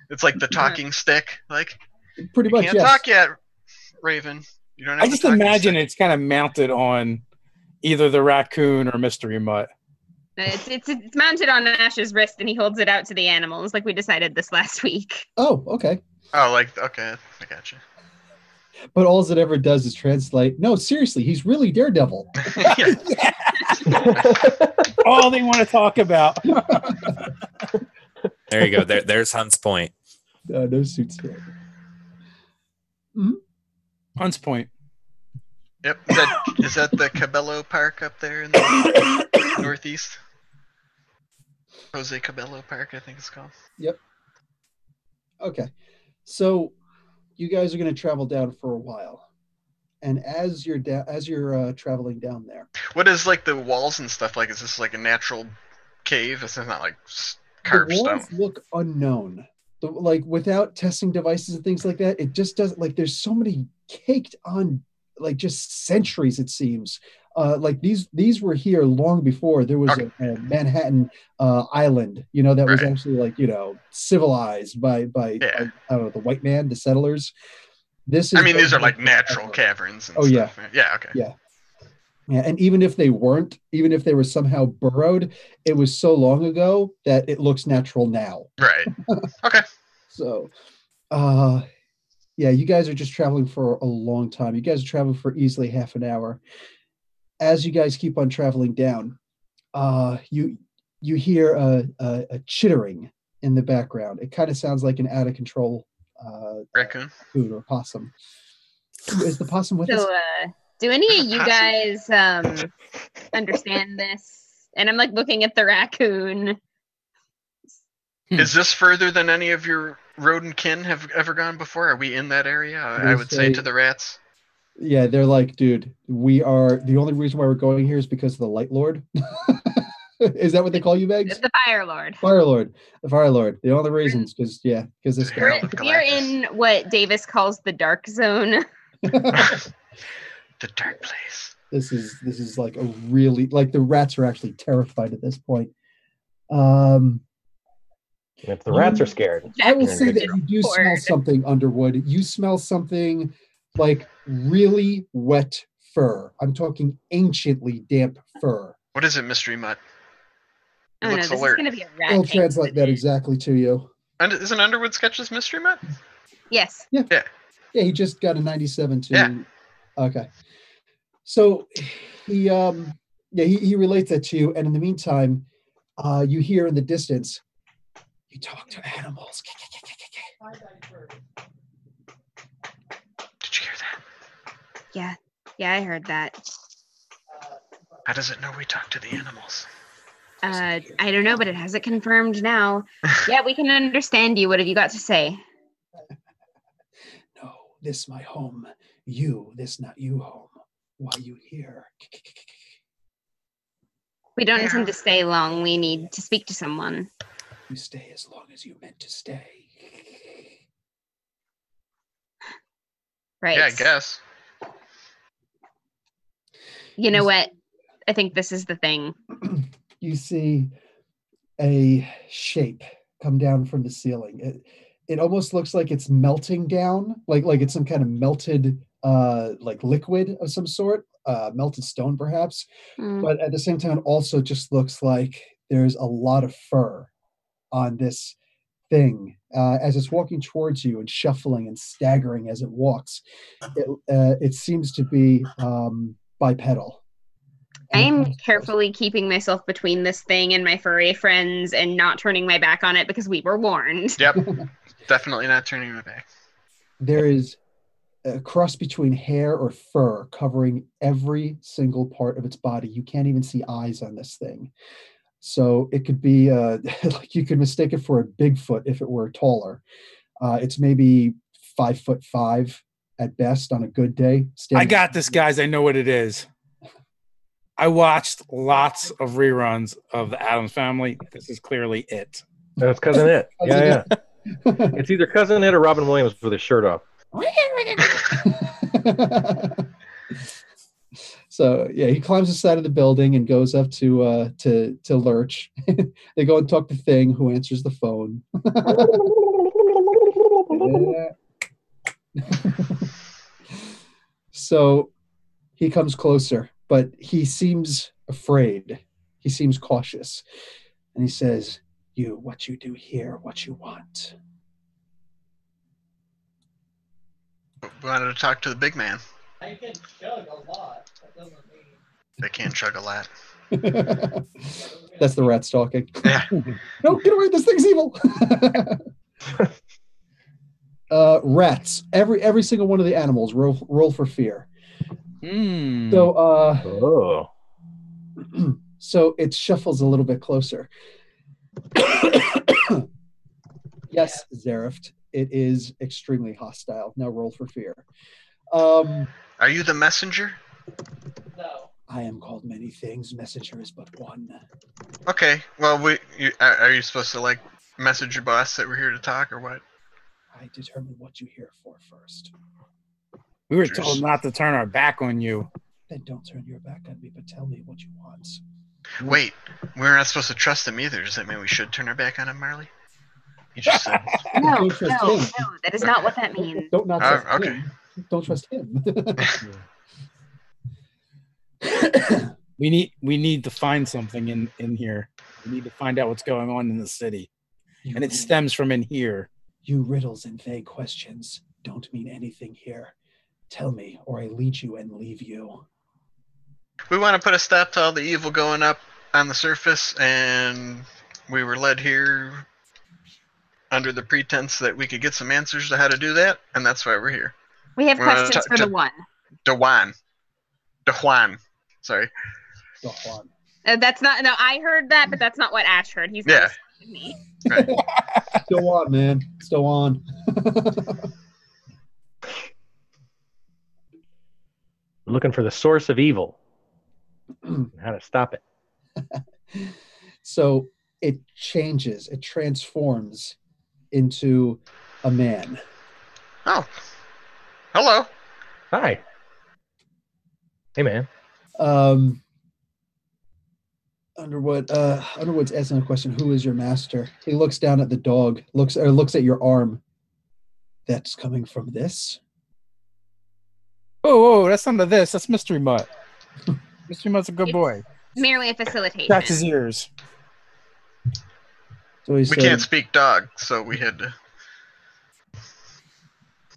It's like the talking stick. Like, pretty you much. can't Yes. talk yet, Raven. You don't have I the just talking imagine stick. it's kind of mounted on either the raccoon or Mystery Mutt. It's mounted on Ash's wrist, and he holds it out to the animals, like we decided this last week. Oh, okay. Oh, like, okay, I got you. But all it ever does is translate. No, seriously, he's really Daredevil. All they want to talk about. There you go. There's Hunts Point. No suits. Hunts Point. Yep. Is that the Cabello Park up there in the northeast? Jose Cabello Park, I think it's called. Yep. Okay. So you guys are going to travel down for a while. And as you're traveling down there. What is like the walls and stuff like? Is this like a natural cave? It's not like carved The stone. walls look unknown. Like without testing devices and things like that, it just doesn't, like there's so many caked on like just centuries, it seems. Like these were here long before there was a Manhattan island, that was Right. actually like, civilized by Yeah. I don't know, the white man, the settlers. This is I mean, these are like natural caverns. And Oh, yeah. stuff. Yeah. Okay. Yeah. Yeah, and even if they weren't, even if they were somehow burrowed, it was so long ago that it looks natural now. Right. Okay. So, yeah, you guys are just traveling for a long time. You guys are traveling for easily half an hour. As you guys keep on traveling down, you hear a chittering in the background. It kind of sounds like an out of control Raccoon. raccoon or possum. Is the possum with us? So, do any of you guys understand this? And I'm like looking at the raccoon. Is this further than any of your rodent kin have ever gone before? Are we in that area? I would say to the rats. Yeah, they're like, dude, we are, the only reason why we're going here is because of the Light Lord. Is that what they call you, Megs? The Fire Lord. Fire Lord. The Fire Lord. The only reasons, because this guy. Herald of We're Galactus. in what Davis calls the dark zone. The dark place. This is like a really, like, the rats are actually terrified at this point. If the rats are scared, I will you're in say good that trouble. you do smell something, Underwood. You smell something like really wet fur. I'm talking anciently damp fur. What is it, Mystery Mutt? It Oh no, looks this alert. is gonna be a rat. I'll case. translate that exactly to you. Isn't Underwood Sketches Mystery Mutt? Yes. Yeah, he just got a 97 to. Yeah. Okay. So he relates that to you, and in the meantime, you hear in the distance, you talk to animals. Did you hear that? Yeah, I heard that. How does it know we talk to the animals? I don't know, but it has it confirmed now. Yeah, we can understand you. What have you got to say? No, this my home. You, this not you home. Why you here? We don't intend to stay long. We need to speak to someone. You stay as long as you meant to stay. Right. Yeah, I guess. You know what? I think this is the thing. You see a shape come down from the ceiling. It almost looks like it's melting down, like it's some kind of melted like liquid of some sort, melted stone perhaps. Mm. But at the same time, it also just looks like there's a lot of fur on this thing as it's walking towards you and shuffling and staggering as it walks. It seems to be bipedal. I am carefully keeping myself between this thing and my furry friends and not turning my back on it because we were warned. Yep. Definitely not turning my back. There is a cross between hair or fur covering every single part of its body. You can't even see eyes on this thing. So it could be like you could mistake it for a Bigfoot if it were taller. It's maybe 5'5" at best on a good day. I got this, guys. I know what it is. I watched lots of reruns of the Addams Family. This is clearly it. That's Cousin It. Yeah. It's either Cousin It or Robin Williams with his shirt off. So yeah, he climbs the side of the building and goes up to Lurch. They go and talk to Thing, who answers the phone. So he comes closer, but he seems afraid. He seems cautious, and he says, "You, what you do here, what you want." We wanted to talk to the big man. I can chug a lot. That doesn't mean. They can chug a lot. That's the rats talking. Yeah. No, get away! This thing's evil. Rats. Every single one of the animals roll for fear. So so it shuffles a little bit closer. Yes, Zerift. It is extremely hostile. Now roll for fear. Are you the messenger? No. I am called many things. Messenger is but one. Okay. Well, are you supposed to like message your boss that we're here to talk, or what? I determine what you here for first. We were told not to turn our back on you. Then don't turn your back on me, but tell me what you want. Wait, we're not supposed to trust him either. Does that mean we should turn our back on him, Marley? You just said. No, Don't trust him. that is not what that means. Don't not trust okay. him. Don't trust him. We need to find something in here. We need to find out what's going on in the city. And it stems from in here. You riddles and vague questions don't mean anything here. Tell me, or I lead you and leave you. We want to put a stop to all the evil going up on the surface, and we were led here under the pretense that we could get some answers to how to do that, and that's why we're here. We have questions for the one. DeJuan. Sorry. DeJuan. That's not. No, I heard that, but that's not what Ash heard. He's not listening to me. Right. Still on, man. Still on. Looking for the source of evil. And how to stop it. So it changes. It transforms into a man. Oh. Hello. Hi. Hey, man. Underwood's asking a question. Who is your master? He looks down at the dog. Looks at your arm. That's coming from this. Oh, that's none of this. That's Mystery Mutt. Mystery Mutt's a good It's boy. merely a facilitation. That's his ears. So he We said, can't speak dog, so we had to.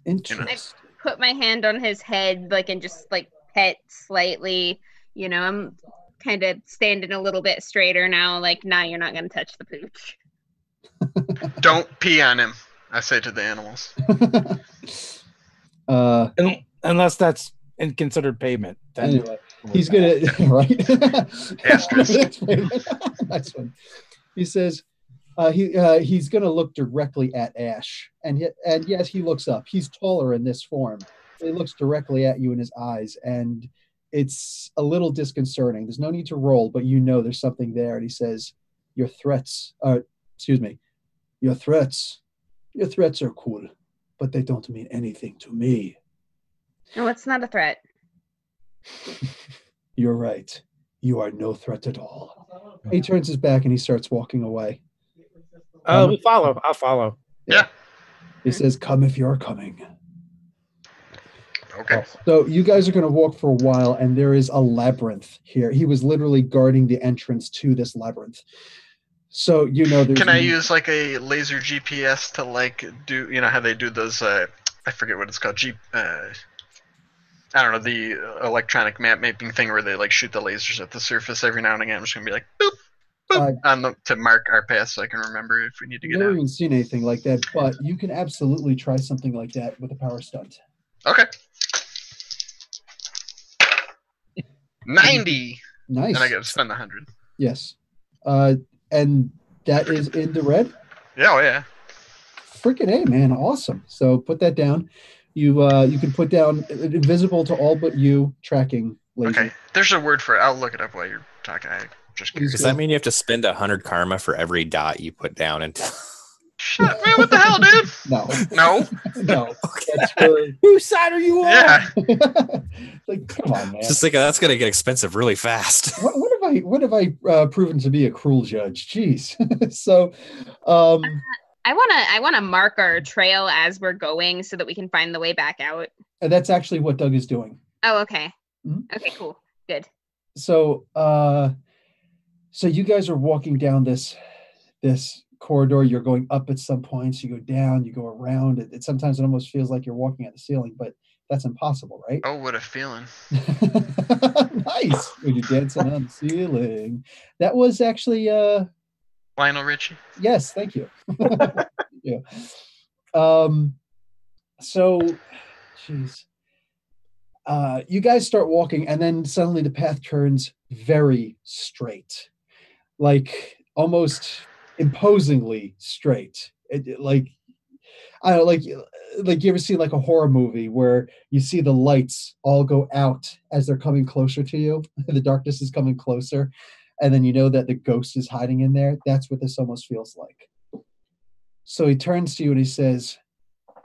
interesting. Put my hand on his head, like, and just like pet slightly. You know, I'm kind of standing a little bit straighter now. Like, nah, you're not gonna touch the pooch. Don't pee on him, I say to the animals. Unless that's considered payment. Then Anyway, he's gonna right. Asterisk. Nice one. He says he's gonna look directly at Ash, and yes, he looks up. He's taller in this form. He looks directly at you in his eyes, and it's a little disconcerting. There's no need to roll, but you know there's something there. And he says, your threats are cool, but they don't mean anything to me. No, it's not a threat. You're right. You are no threat at all. He turns his back and he starts walking away. we follow. I'll follow. Yeah. He says, come if you're coming. Okay. So you guys are going to walk for a while, and there is a labyrinth here. He was literally guarding the entrance to this labyrinth. So you know there's. Can I use like a laser GPS to like do how they do those? I forget what it's called. I don't know, the electronic map mapping thing where they like shoot the lasers at the surface every now and again. I'm just gonna be like boop boop to mark our path so I can remember if we need to get never out. even seen anything like that, but you can absolutely try something like that with a power stunt. Okay. 90. Nice. And I got to spend 100. Yes. And that is in the red? Yeah, oh yeah. Freaking A, man. Awesome. So put that down. You can put down invisible to all but you tracking laser. Okay. There's a word for it. I'll look it up while you're talking. I just curious. Does that mean you have to spend 100 karma for every dot you put down? And Shut up, man. What the hell, dude? No. No. No. That's for... Whose side are you on? Yeah. Like, come on, man. just think that's gonna get expensive really fast. What have I proven to be a cruel judge? Jeez. So, I wanna mark our trail as we're going so that we can find the way back out. and that's actually what Doug is doing. Oh, okay. Mhm. Okay, cool. Good. So, so you guys are walking down this corridor. You're going up at some points. You go down. You go around. It sometimes it almost feels like you're walking at the ceiling, but that's impossible, right? Oh, what a feeling. Nice. When you're dancing on the ceiling. That was actually Lionel Richie. yes, thank you. Yeah. So, geez. You guys start walking, and then suddenly the path turns very straight, like almost imposingly straight. Like I don't like you ever see like a horror movie where you see the lights all go out as they're coming closer to you. The darkness is coming closer, and then you know that the ghost is hiding in there. That's what this almost feels like. So he turns to you and he says,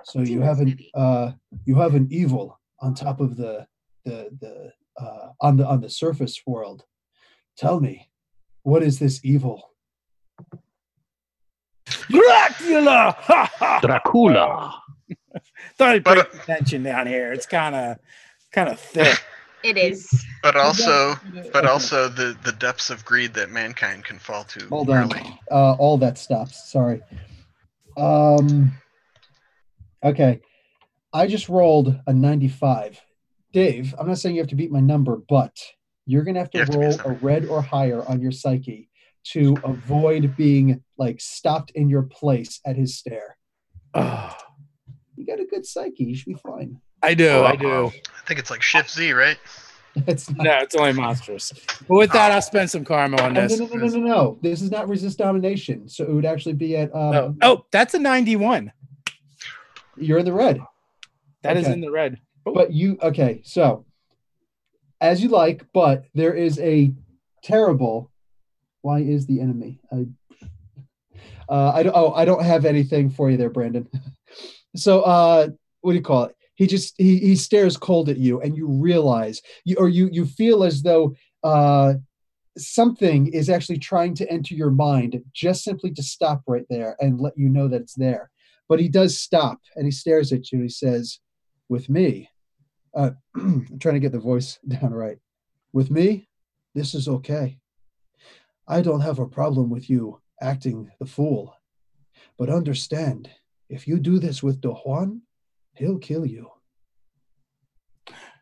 "So you have an evil on top of on the surface world. Tell me, what is this evil?" Dracula! Dracula. Thought I'd But, pay attention down here. It's kind of thick. It is. But also the depths of greed that mankind can fall to. Hold on. early. All that stops. Sorry. Okay. I just rolled a 95. Dave, I'm not saying you have to beat my number, but you're going to have to You have to beat roll his a number. red or higher on your psyche to avoid being like stopped in your place at his stare. Oh, You got a good psyche. You should be fine. I do. Oh, I do. I think it's like Shift Z, right? It's not. No, it's only monstrous. But with that, I'll spend some karma on Oh, this. no. This is not resist domination. So it would actually be at Oh, that's a 91. you're in the red. That is Okay. in the red. But so as you like, but there is a terrible. Why is the enemy? I don't have anything for you there, Brandon. So what do you call it? he stares cold at you, and you realize you feel as though something is actually trying to enter your mind, just simply to stop right there and let you know that it's there. But he does stop, and he stares at you, and he says, with me, I'm trying to get the voice down right. With me, this is okay. I don't have a problem with you acting the fool. But understand, if you do this with Don Juan, he'll kill you.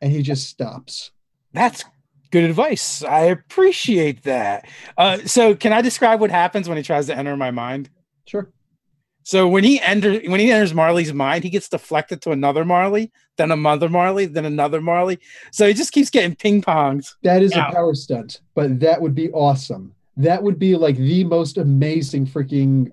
And he just stops. That's good advice. I appreciate that. So can I describe what happens when he tries to enter my mind? Sure. So when he enters Marley's mind, he gets deflected to another Marley, then another Marley, then another Marley. So he just keeps getting ping pongs. That is a power stunt, but that would be awesome. That would be like the most amazing freaking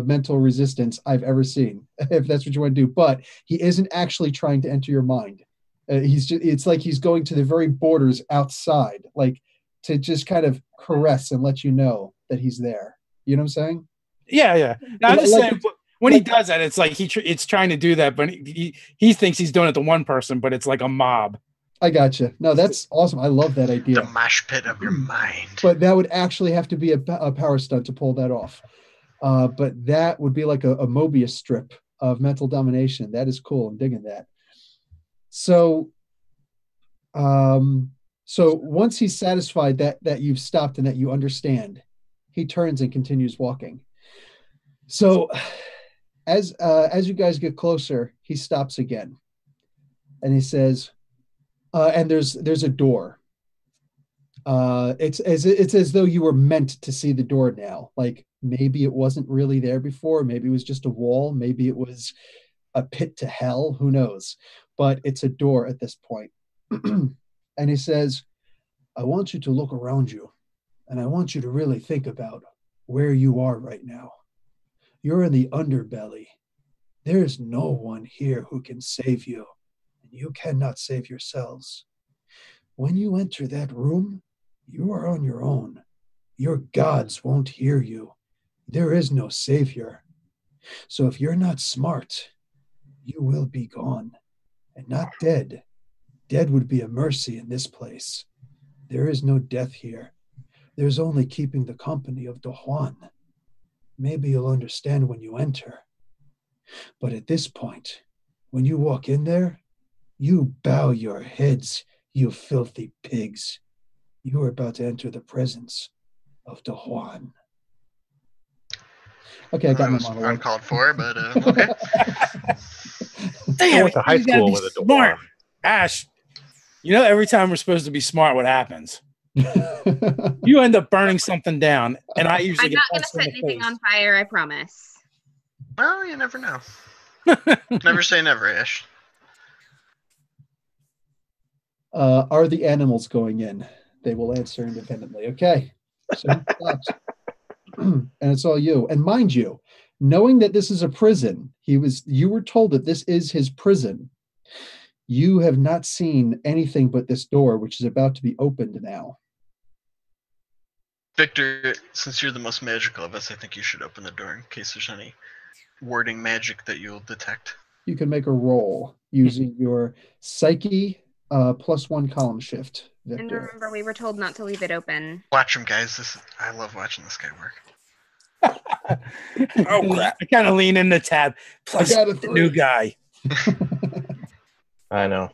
mental resistance I've ever seen, if that's what you want to do. But he isn't actually trying to enter your mind. It's like he's going to the very borders outside, like to just kind of caress and let you know that he's there. You know what I'm saying? Yeah. Now, I'm just saying, when he does that, it's like it's trying to do that, but he thinks he's doing it to one person, but it's like a mob. I gotcha. No, that's awesome. I love that idea. The mosh pit of your mind. But that would actually have to be a power stunt to pull that off. But that would be like a Mobius strip of mental domination. That is cool. I'm digging that. So once he's satisfied that you've stopped and that you understand, he turns and continues walking. So as you guys get closer, he stops again, and he says, and there's a door. It's as though you were meant to see the door now. Like maybe it wasn't really there before. Maybe it was just a wall. Maybe it was a pit to hell. Who knows? But it's a door at this point. And he says, I want you to look around you, and I want you to really think about where you are right now. You're in the underbelly. There's no one here who can save you, and you cannot save yourselves. When you enter that room, you are on your own. Your gods won't hear you. There is no savior. So if you're not smart, you will be gone, and not dead. Dead would be a mercy in this place. There is no death here. There's only keeping the company of Don Juan. Maybe you'll understand when you enter. But at this point, when you walk in there, you bow your heads, you filthy pigs. You are about to enter the presence of Don Juan. Okay, I got my monologue. Uncalled for, but okay. Damn, I went to high school with a smart. Ash, you know every time we're supposed to be smart, what happens? You end up burning something down, and I usually I'm not going to set anything on fire, I promise. Well, you never know. Never say never, Ash. Are the animals going in? They will answer independently. Okay. So and it's all you. And mind you, knowing that this is a prison, you were told that this is his prison. You have not seen anything but this door, which is about to be opened now. Victor, since you're the most magical of us, I think you should open the door in case there's any warding magic that you'll detect. You can make a roll using your psyche +1 column shift, Victor. And remember, we were told not to leave it open. Watch him, guys. I love watching this guy work. Oh crap! I kind of lean in the tab. Plus, I got the new guy. I know.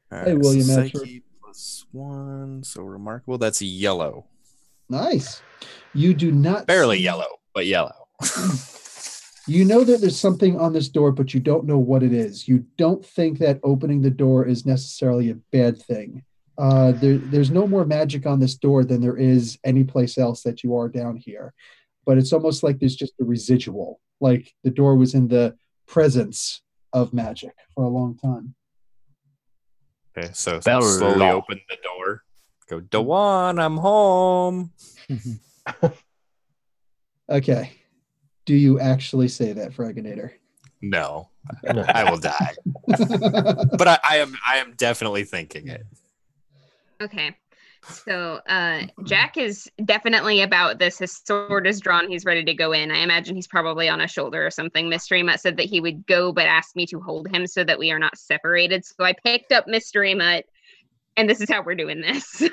Hey, William Psyche +1, so remarkable. That's yellow. Nice. You do not Barely yellow, but yellow. You know that there's something on this door, but you don't know what it is. You don't think that opening the door is necessarily a bad thing. There's no more magic on this door than there is any place else that you are down here. But it's almost like there's just a residual, like the door was in the presence of magic for a long time. Okay, so slowly open the door. Go, Dawan, I'm home. Okay. Do you actually say that, Fraginator? No, I will die. But I am definitely thinking it. Okay. So Jack is definitely about this. His sword is drawn. He's ready to go in. I imagine he's probably on a shoulder or something. Mystery Mutt said that he would go, but asked me to hold him so that we are not separated. So I picked up Mystery Mutt, and this is how we're doing this.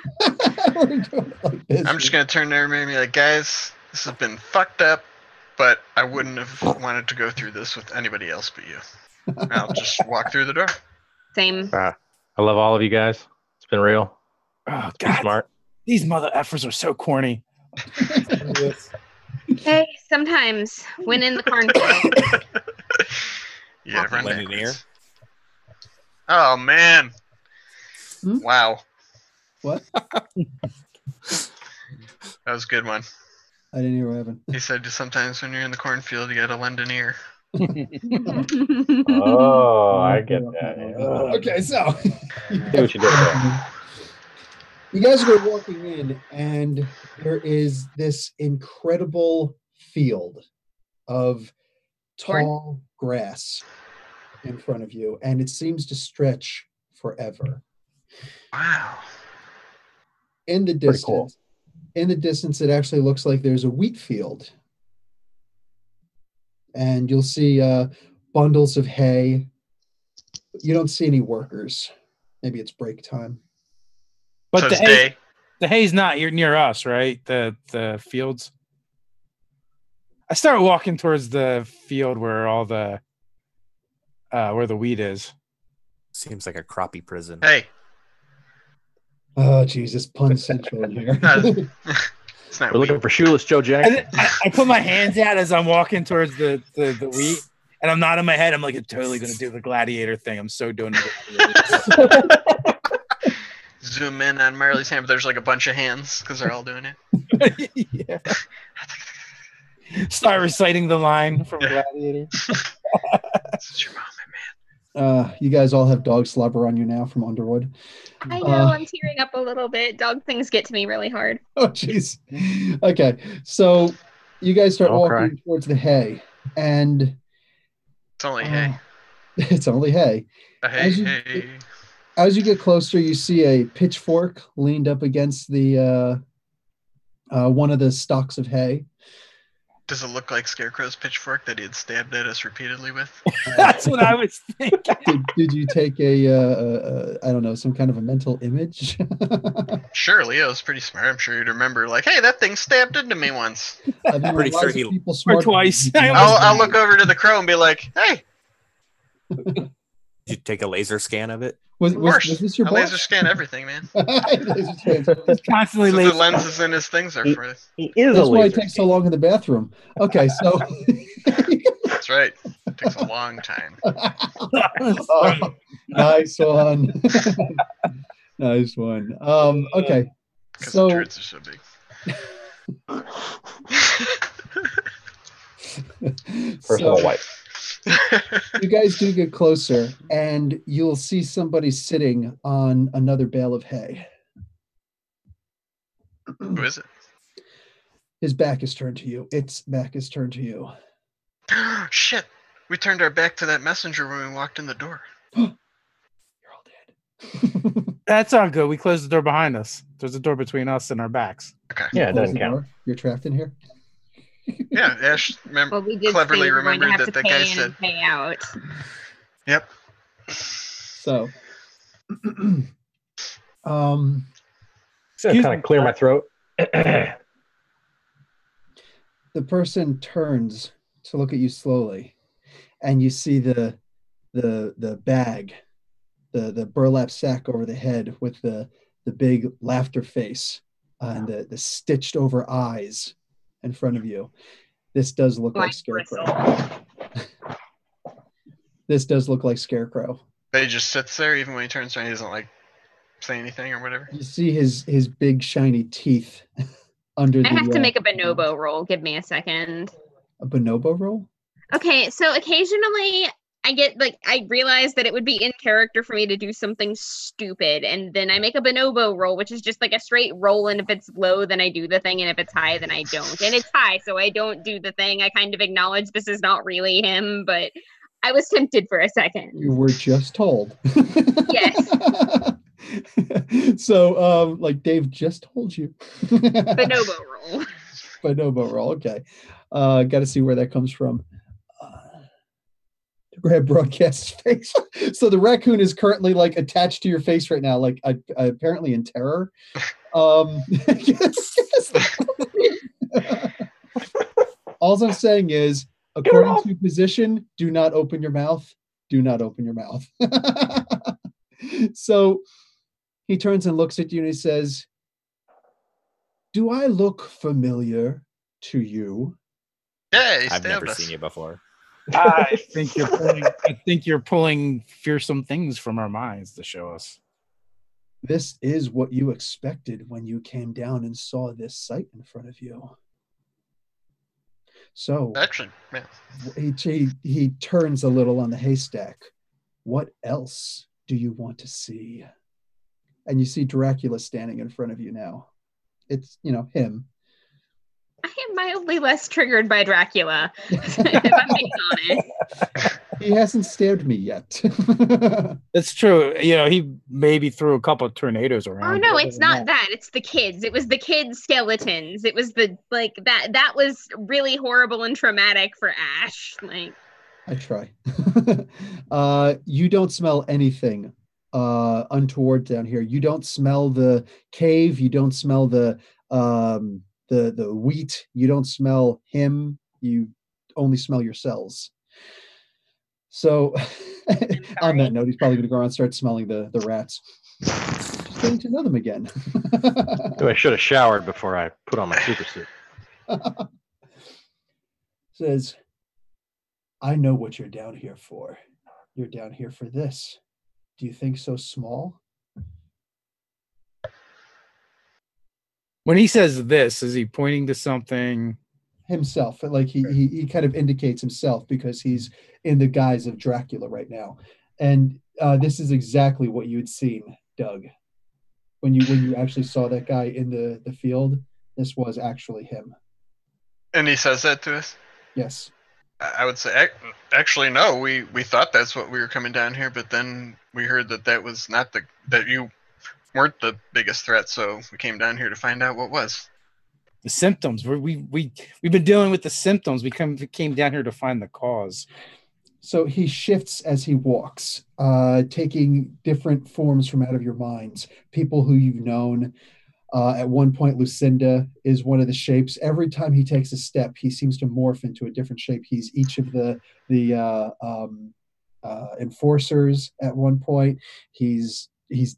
We're doing it like this. I'm just gonna turn to everybody and be like, guys, this has been fucked up, but I wouldn't have wanted to go through this with anybody else but you. And I'll just walk through the door. Same. I love all of you guys. It's been real. Oh Too God, smart. these mother effers are so corny. Hey, sometimes when in the cornfield. Yeah, run Lennon backwards. Oh man! Hmm? Wow, What? that was a good one. I didn't hear what happened. He said sometimes when you're in the cornfield, you gotta lend an ear. Oh, I get that. Yeah. Okay, so See what you did there. you guys are walking in, and there is this incredible field of tall grass in front of you, and it seems to stretch forever. Wow. In the Pretty distance, cool. it actually looks like there's a wheat field, and you'll see bundles of hay. You don't see any workers. Maybe it's break time. But So the it's hay, day. the hay's not near us, right? The fields. I start walking towards the field where all the where the wheat is. Seems like a crappie prison. Hey, Oh, Jesus, pun central in here. it's not We're looking weed. for shoeless Joe And Jackson. then I put my hands out as I'm walking towards the wheat, and I'm nodding my head. I'm like, I'm totally gonna do the gladiator thing. I'm so doing it. Zoom in on Marley's hand, but there's like a bunch of hands because they're all doing it. Yeah. Start reciting the line from Gladiator. It's your moment, You guys all have dog slobber on you now from Underwood. I know, I'm tearing up a little bit. Dog things get to me really hard. Oh, jeez. Okay, so you guys start Don't walking cry. towards the hay, and It's only hay. it's only hay. A hay, as you- hay. As you get closer, you see a pitchfork leaned up against the one of the stalks of hay. Does it look like Scarecrow's pitchfork that he had stabbed at us repeatedly with? That's what I was thinking. Did you take a I don't know, some kind of a mental image? Sure, Leo's pretty smart. I'm sure you'd remember, like, hey, that thing stabbed into me once. I mean, Pretty why sure is he- people Or smart twice. I'll look over to the crow and be like, hey, Did you take a laser scan of it? Was Marsh, this your I boss? laser scan everything, man. Laser scan. He's constantly So the late. lenses in his things are for. He is That's a why it laser. takes so long in the bathroom. Okay, so That's right. It takes a long time. oh, nice one. Nice one. Okay. Because So the turrets are so big. Personal so wife. you guys do get closer, and you'll see somebody sitting on another bale of hay. Who is it? His back is turned to you. Its back is turned to you. Shit. We turned our back to that messenger when we walked in the door. You're all dead. That's all good. We closed the door behind us. There's a door between us and our backs. Okay. Yeah, it Close doesn't the count. door. You're trapped in here. Yeah, Ash Well, we did cleverly say we were going to remembered have that to that guy pay in said. and pay out. Yep. So, It's gonna kind of clear my throat. the person turns to look at you slowly, and you see the bag, the burlap sack over the head with the big laughter face and the stitched over eyes in front of you. This does look like Black Scarecrow. bristle. This does look like Scarecrow. But he just sits there even when he turns around. He doesn't like say anything or whatever. You see his big shiny teeth under the. I have to make a bonobo roll. Give me a second. a bonobo roll. Okay, so occasionally I realize that it would be in character for me to do something stupid, and then I make a bonobo roll, which is just like a straight roll, and if it's low, then I do the thing, and if it's high, then I don't. And it's high, so I don't do the thing. I kind of acknowledge this is not really him, but I was tempted for a second. You were just told. Yes. So, like Dave just told you. Bonobo roll. Bonobo roll. Okay. Got to see where that comes from. Grab broadcast's face. So the raccoon is currently like attached to your face right now, like apparently in terror. All I'm saying is, according to position, do not open your mouth. Do not open your mouth. So he turns and looks at you and he says, "Do I look familiar to you?" Yeah, he I've never stabbed us. seen you before. I think you're pulling fearsome things from our minds to show us. This is what you expected when you came down and saw this sight in front of you. So Actually, yeah. he turns a little on the haystack. What else do you want to see? And you see Dracula standing in front of you now. It's, him. I am mildly less triggered by Dracula, if I'm being honest. He hasn't stabbed me yet. That's true. He maybe threw a couple of tornadoes around. Oh no, it's not that. It's the kids. It was the kids' skeletons. It was that was really horrible and traumatic for Ash. I try. You don't smell anything untoward down here. You don't smell the cave. You don't smell the wheat. You don't smell him. You only smell yourselves. So on that note, he's probably going to go around and start smelling the rats. Just getting to know them again. I should have showered before I put on my super suit. Says, "I know what you're down here for. You're down here for this. Do you think so small?" When he says this, is he pointing to something? Himself, like he kind of indicates himself because he's in the guise of Dracula right now, and this is exactly what you had seen, Doug, when you actually saw that guy in the field. This was actually him. And he says that to us? Yes. I would say, actually, no. We thought that's what we were coming down here, but then we heard that was not that you weren't the biggest threat, so we came down here to find out what was. The symptoms. We've been dealing with the symptoms. We came down here to find the cause. So he shifts as he walks, taking different forms from out of your minds. People who you've known. At one point, Lucinda is one of the shapes. Every time he takes a step, he seems to morph into a different shape. He's each of the enforcers at one point. He's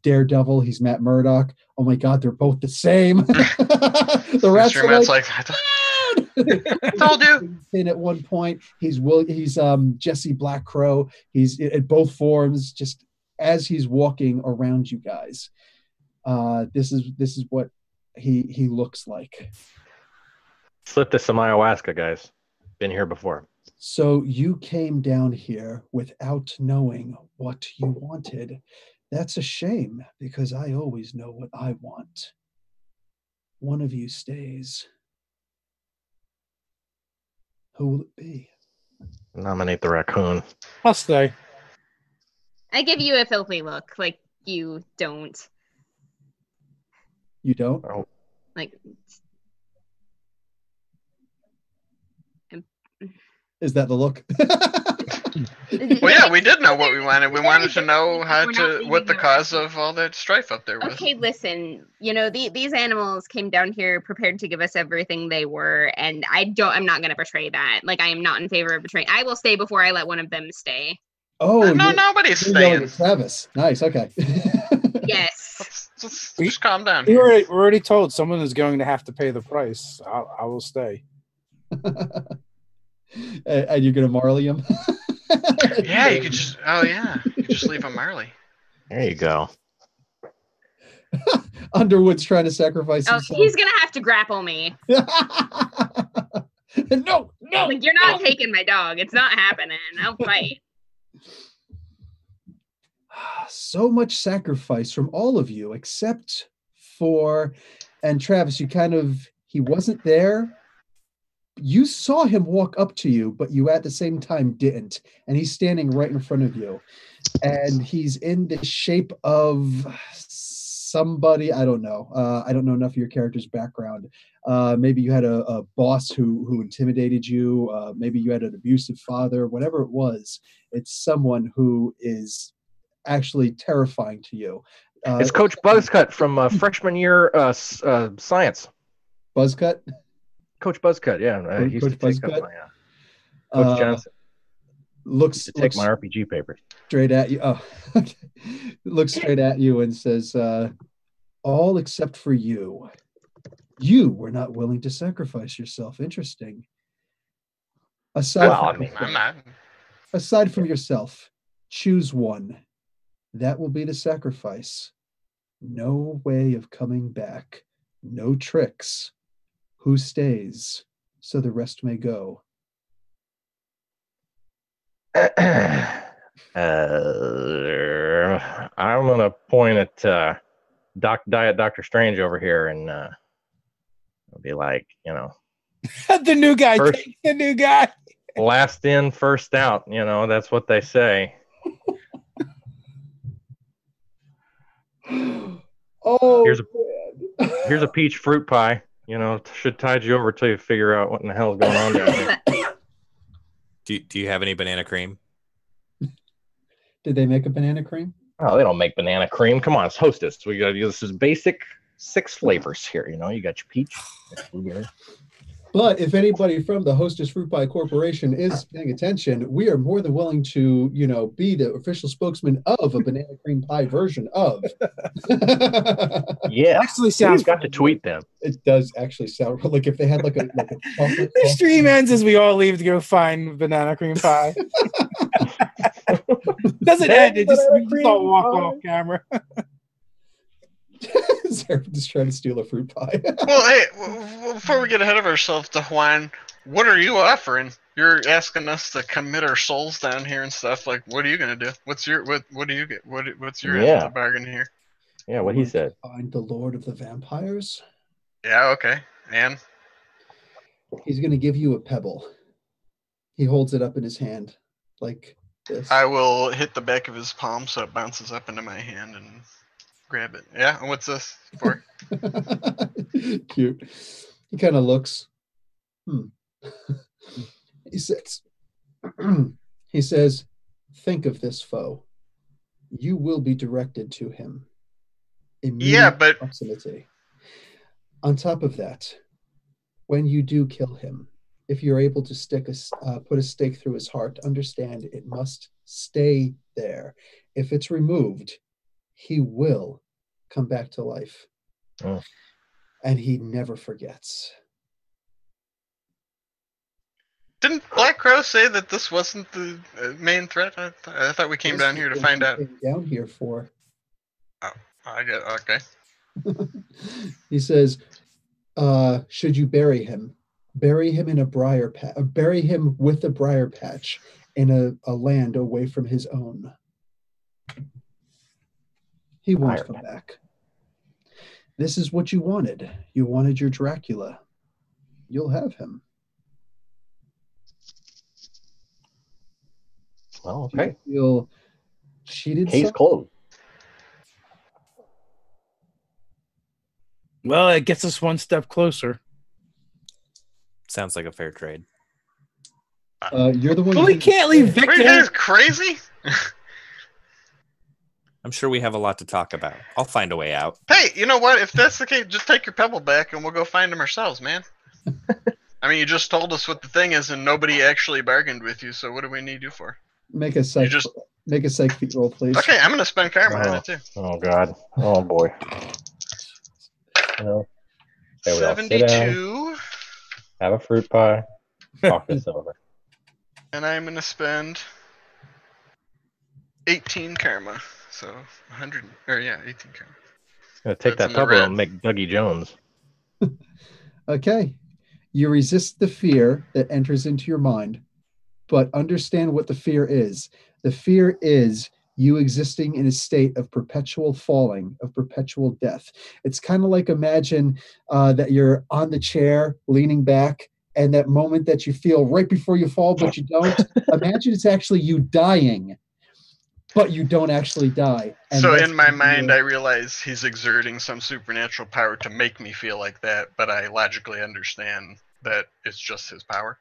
Daredevil. He's Matt Murdock. Oh my God, they're both the same. The rats are like I told you. And at one point, he's Jesse Black Crow. He's at both forms. Just as he's walking around you guys, this is what he looks like. Slip this some ayahuasca, guys. Been here before. So you came down here without knowing what you wanted. That's a shame, because I always know what I want. One of you stays. Who will it be? Nominate the raccoon. I'll stay. I give you a filthy look, like you don't. You don't? Oh. Like. Is that the look? Well, yeah, we did know what we wanted. We wanted to know what the cause of all that strife up there was. Okay, listen, these animals came down here prepared to give us everything they were, and I'm not going to betray that. Like, I am not in favor of betraying. I will stay before I let one of them stay. Oh, no, nobody's staying. Travis. Nice, okay. Yes. Just calm down. We're already told someone is going to have to pay the price. I will stay. And you're going to Marley him? Yeah, you could just. Oh yeah, you could just leave him Marley. There you go. Underwood's trying to sacrifice himself. He's gonna have to grapple me. No. Like, you're not taking my dog. It's not happening. I'll fight. So much sacrifice from all of you, except for, and Travis, he wasn't there. You saw him walk up to you, but you at the same time didn't. And he's standing right in front of you. And he's in the shape of somebody, I don't know. I don't know enough of your character's background. Maybe you had a boss who intimidated you. Maybe you had an abusive father. Whatever it was, it's someone who is actually terrifying to you. It's Coach Buzzcut from freshman year science. Buzzcut? Coach Buzzcut, yeah. He used Coach to take up Buzzcut? my Coach Johnson. Looks to take my RPG papers. Straight at you. Oh, okay. Looks straight at you and says, all except for you. You were not willing to sacrifice yourself. Interesting. I'm not. Aside from yourself, choose one. That will be the sacrifice. No way of coming back. No tricks. Who stays so the rest may go? I'm gonna point at Diet Dr. Strange over here and I'll be like, The new guy. First- Take the new guy. last in, first out. That's what they say. Oh, Here's a peach fruit pie. Should tide you over till you figure out what in the hell is going on down here. Do you have any banana cream? Did they make a banana cream? Oh, they don't make banana cream. Come on, it's Hostess. This is basic 6 flavors here. You got your peach. But if anybody from the Hostess Fruit Pie Corporation is paying attention, we are more than willing to, be the official spokesman of a banana cream pie version of. Yeah, Actually sounds. You've got to tweet them. It does actually sound like if they had like a chocolate. The stream ends as we all leave to go find banana cream pie. Doesn't end. It just we just all walk off camera. Sarah just trying to steal a fruit pie. Well, hey, before we get ahead of ourselves, DeJuan, what are you offering? You're asking us to commit our souls down here and stuff. Like, what are you gonna do? What do you get? What's your end of the bargain here? Yeah, what he said. Find the Lord of the Vampires. Yeah, okay. And he's gonna give you a pebble. He holds it up in his hand, like this. I will hit the back of his palm so it bounces up into my hand and grab it. Yeah, and what's this for? Cute. He kind of looks. He sits. He says, think of this foe. You will be directed to him. Yeah, but proximity. On top of that, when you do kill him, if you're able to put a stake through his heart, understand it must stay there. If it's removed, he will come back to life. Oh. And he never forgets. Didn't Black Crow say that this wasn't the main threat? I thought we came down here to find out. Down here for. Oh, I get okay. He says, should you bury him in a briar patch, bury him with a briar patch in a land away from his own. He won't come back. This is what you wanted. You wanted your Dracula. You'll have him. Well, okay. You feel cheated. Case closed. Well, it gets us one step closer. Sounds like a fair trade. You're the one. Well, we can't leave Are you Victor. guys crazy? I'm sure we have a lot to talk about. I'll find a way out. Hey, you know what? If that's the case, just take your pebble back and we'll go find him ourselves, man. I mean, you just told us what the thing is and nobody actually bargained with you, so what do we need you for? Make a psych feat roll, please. Okay, I'm going to spend karma on it, too. Oh, God. Oh, boy. Well, okay, we all sit down, 72. have a fruit pie. Talk this over. And I'm going to spend 18 karma. So 100, or yeah, 18 karma. Gonna take That's that in the pebble red. and make Dougie Jones. Okay. You resist the fear that enters into your mind, but understand what the fear is. The fear is you existing in a state of perpetual falling, of perpetual death. It's kind of like imagine that you're on the chair, leaning back, and that moment that you feel right before you fall, but you don't. Imagine it's actually you dying. but you don't actually die. And So that's in my gonna be mind, your- I realize he's exerting some supernatural power to make me feel like that, but I logically understand that it's just his power.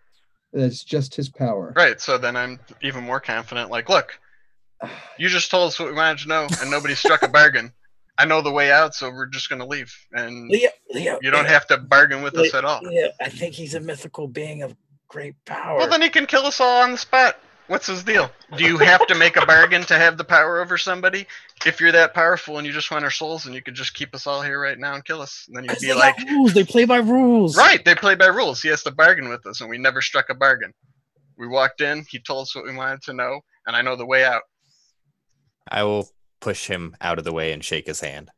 that's just his power. Right. So then I'm even more confident. Like, look, you just told us what we wanted to know, and nobody struck a bargain. I know the way out, so we're just going to leave, and Leo, you don't have to bargain with us at all. Yeah, I think he's a mythical being of great power. Well, then he can kill us all on the spot. What's his deal? Do you have to make a bargain to have the power over somebody? If you're that powerful and you just want our souls, and you could just keep us all here right now and kill us, and then you'd be they like, got rules. They play by rules. right? They play by rules. He has to bargain with us, and we never struck a bargain. We walked in. He told us what we wanted to know, and I know the way out. I will push him out of the way and shake his hand.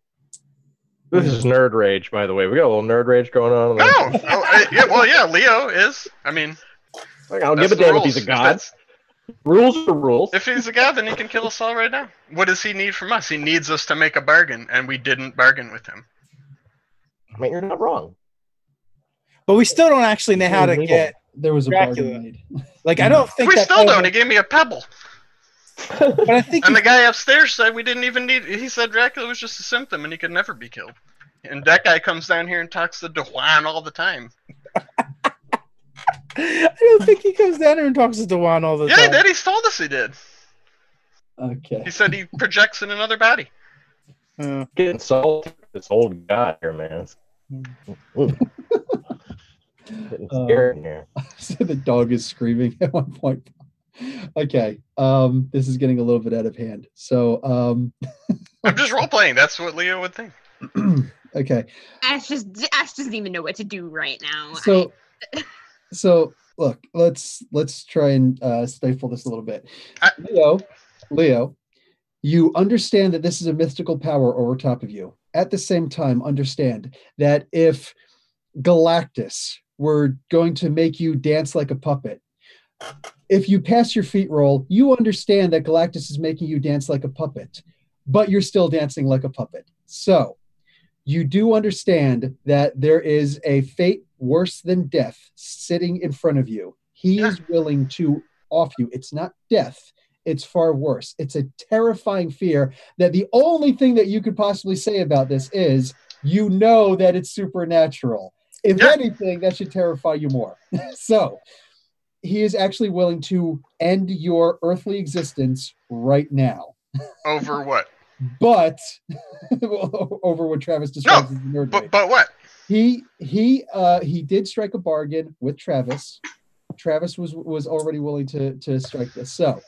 This is nerd rage, by the way. We got a little nerd rage going on. No. Yeah, Leo is. I mean, Like, I'll that's give a the damn if rules. he's a god. Rules are rules. If he's a god, then he can kill us all right now. What does he need from us? He needs us to make a bargain, and we didn't bargain with him. I mean, you're not wrong. But we still don't actually know how to Illegal. get. There was a Dracula. bargain made. Like, I don't think We that still don't. He gave me a pebble. But I think And the guy upstairs said we didn't even need. He said Dracula was just a symptom, and he could never be killed. And that guy comes down here and talks to Dewan all the time. I don't think he comes down here and talks to Dewan all the Yeah, he time. did. He's told us he did. Okay. He said he projects in another body. Getting salty. This old god here, man. Getting scared in here. So the dog is screaming at one point. Okay. This is getting a little bit out of hand. So I'm just role playing. That's what Leo would think. okay. Ash doesn't even know what to do right now. So look, let's try and stifle this a little bit. Leo, you understand that this is a mystical power over top of you. At the same time, understand that if Galactus were going to make you dance like a puppet, if you pass your feet roll, you understand that Galactus is making you dance like a puppet, but you're still dancing like a puppet. So you do understand that there is a fate worse than death sitting in front of you. He is willing to off you. It's not death. It's far worse. It's a terrifying fear that the only thing that you could possibly say about this is you know that it's supernatural. If anything, that should terrify you more. So he is actually willing to end your earthly existence right now. Over what? But over what Travis describes as the nerd rage. But what? He did strike a bargain with Travis. Travis was already willing to strike this. So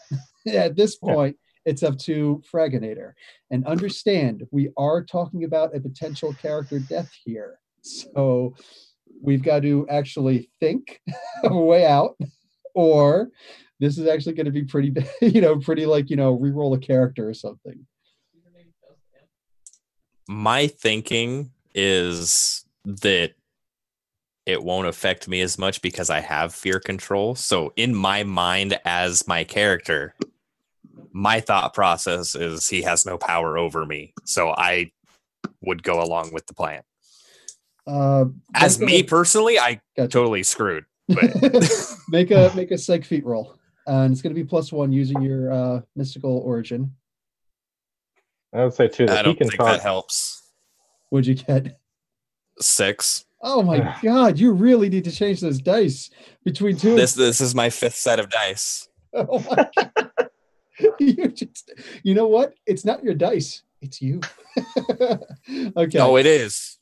at this point, it's up to Fragonator. And understand, we are talking about a potential character death here. So we've got to actually think of a way out, or this is actually going to be pretty, pretty like, re-roll a character or something. My thinking is that it won't affect me as much because I have fear control. So in my mind as my character, my thought process is he has no power over me. So I would go along with the plan. As me personally, I totally screwed. But make a psych feat roll. And it's going to be +1 using your mystical origin. I would say too that I don't think that helps. What'd you get? 6. Oh my God! You really need to change those dice between two. This is my 5th set of dice. Oh my God! You know what? It's not your dice. It's you. Okay. Oh, it is.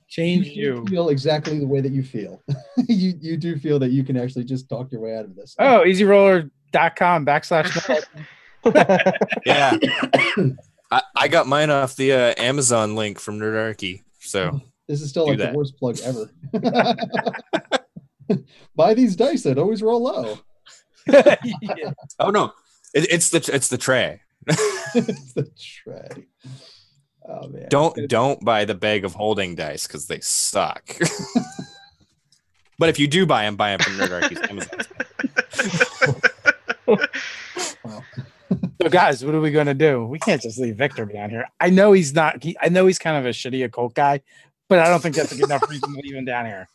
Change you feel exactly the way that you feel. you do feel that you can actually just talk your way out of this. Oh, easyroller.com/. Yeah. I got mine off the Amazon link from Nerdarchy. So this is still like the worst plug ever. Buy these dice that always roll low. Yeah. Oh no, it's the tray. It's the tray. Oh man! Don't buy the bag of holding dice because they suck. But if you do buy them from Nerdarchy's Amazon. Wow. So guys, what are we gonna do? We can't just leave Victor down here. I know he's not. I know he's kind of a shitty occult guy, but I don't think that's a good enough reason to leave him down here.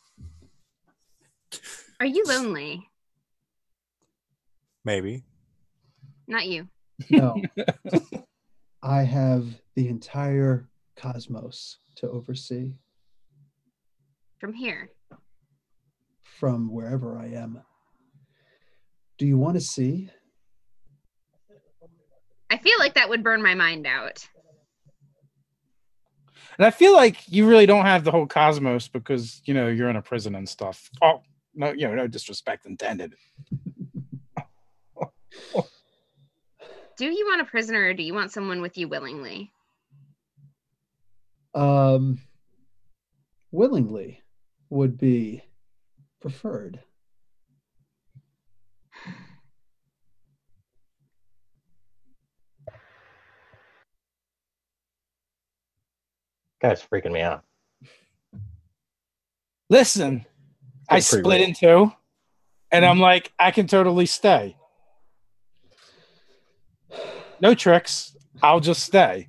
Are you lonely? Maybe. Not you. No. I have the entire cosmos to oversee From here. from wherever I am. Do you want to see? I feel like that would burn my mind out. And I feel like you really don't have the whole cosmos because, you're in a prison and stuff. Oh, no, no disrespect intended. Do you want a prisoner or do you want someone with you willingly? Willingly would be preferred. Guy's freaking me out. Listen, I It's pretty split real. in two, and I'm like, I can totally stay. No tricks. I'll just stay.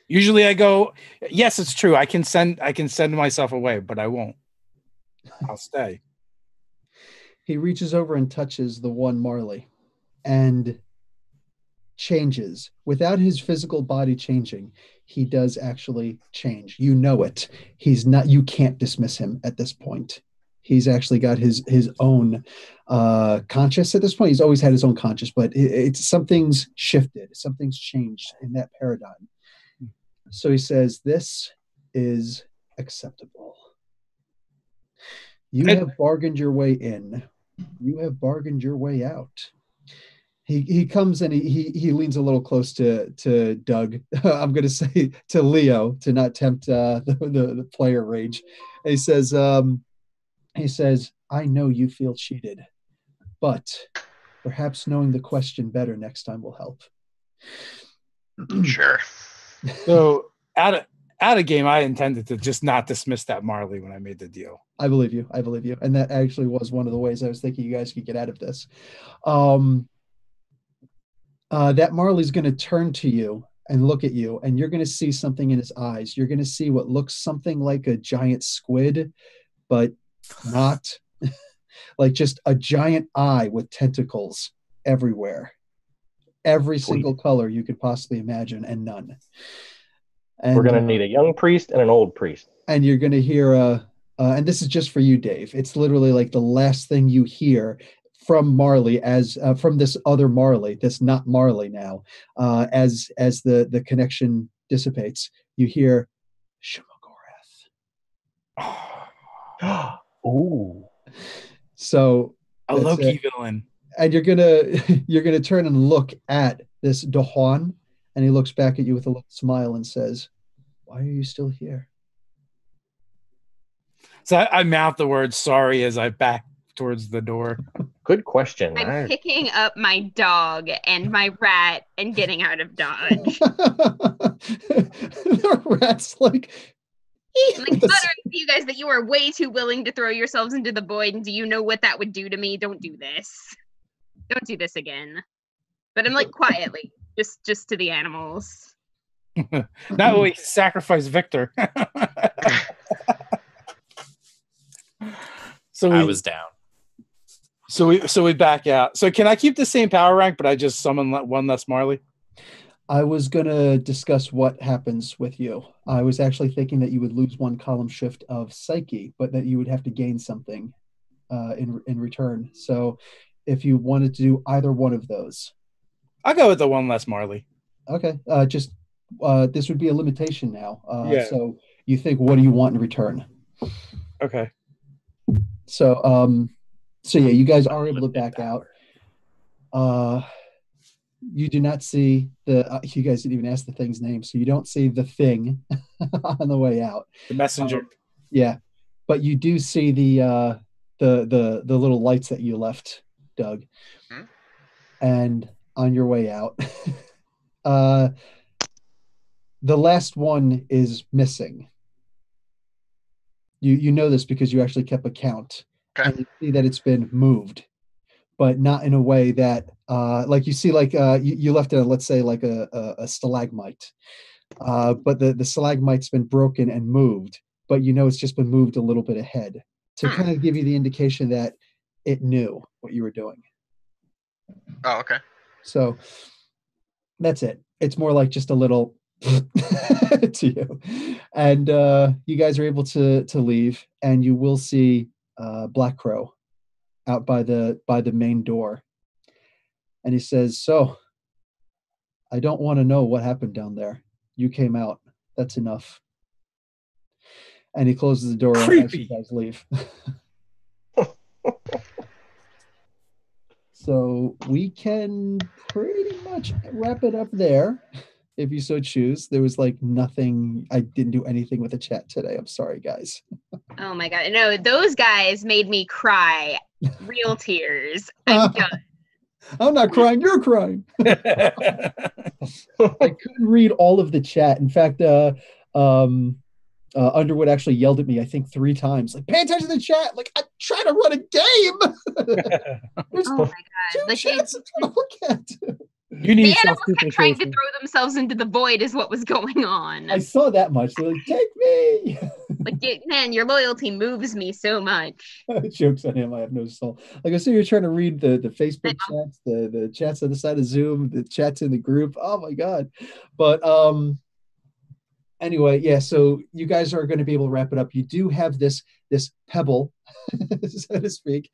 Usually I go, yes, it's true. I can send myself away, but I won't. I'll stay. He reaches over and touches the one Marley and changes. Without his physical body changing, he does actually change. You know it. You can't dismiss him at this point. He's actually got his own conscious at this point. He's always had his own conscious, but it's something's shifted. Something's changed in that paradigm. So he says, this is acceptable. You have bargained your way in. You have bargained your way out. He comes and he leans a little close to Doug. I'm going to say to Leo to not tempt the player rage. He says, I know you feel cheated, but perhaps knowing the question better next time will help. Sure. So out of game, I intended to just not dismiss that Marley when I made the deal. I believe you. And that actually was one of the ways I was thinking you guys could get out of this. That Marley's going to turn to you and look at you, and you're going to see something in his eyes. You're going to see what looks something like a giant squid, but not like just a giant eye with tentacles everywhere. Every single color you could possibly imagine, and none. And we're going to need a young priest and an old priest. And you're going to hear, and this is just for you, Dave. It's literally like the last thing you hear from Marley, as from this other Marley, that's not Marley now. As the connection dissipates, you hear Shimogorath. Ooh. So a Loki villain. And you're gonna turn and look at this Dahan, and he looks back at you with a little smile and says, "Why are you still here?" So I mouth the word sorry as I back towards the door. Good question. I'm picking up my dog and my rat and getting out of Dodge. The rat's like, I'm like muttering to you guys that you are way too willing to throw yourselves into the void, and do you know what that would do to me? Don't do this. Don't do this again. But I'm like quietly, just to the animals. Not only sacrifice Victor. So I was down. So we back out. So can I keep the same power rank, but I just summon one less Marley? I was gonna discuss what happens with you. I was actually thinking that you would lose one column shift of psyche, but that you would have to gain something in return. So if you wanted to do either one of those, I'll go with the one less Marley. Okay. This would be a limitation now. Yeah. So you think, what do you want in return? Okay. So yeah, you guys are able to back out. You do not see you guys didn't even ask the thing's name, so you don't see the thing on the way out. The messenger. Yeah, but you do see the little lights that you left, Doug. Hmm? And on your way out, the last one is missing. You know this because you actually kept a count, Okay. and you see that it's been moved, but not in a way that like you see you left it, let's say like a stalagmite, but the stalagmite's been broken and moved, but you know it's just been moved a little bit ahead to kind of give you the indication that it knew what you were doing. Oh, okay. So that's it. It's more like just a little to you. And you guys are able to leave, and you will see Black Crow out by the main door. And he says, "So, I don't want to know what happened down there. You came out. That's enough." And he closes the door as you Creepy. guys leave. So we can pretty much wrap it up there if you so choose. There was like nothing. I didn't do anything with the chat today. I'm sorry, guys. Oh my god. No, those guys made me cry. Real tears. I'm done. I'm not crying. You're crying. I couldn't read all of the chat. In fact, Underwood actually yelled at me, I think 3 times, like, "Pay attention to the chat." Like, I'm trying to run a game. There's Oh my god. 2 Like chats I'm trying to look at. You need the animals kept trying to self-duplication. throw themselves into the void is what was going on. I saw that much. They're like, "Take me." Like, man, your loyalty moves me so much. Jokes on him. I have no soul. Like I said, you're trying to read the Facebook chats, the chats on the side of Zoom, the chats in the group. Oh my god. But anyway, yeah, so you guys are going to be able to wrap it up. You do have this pebble, so to speak.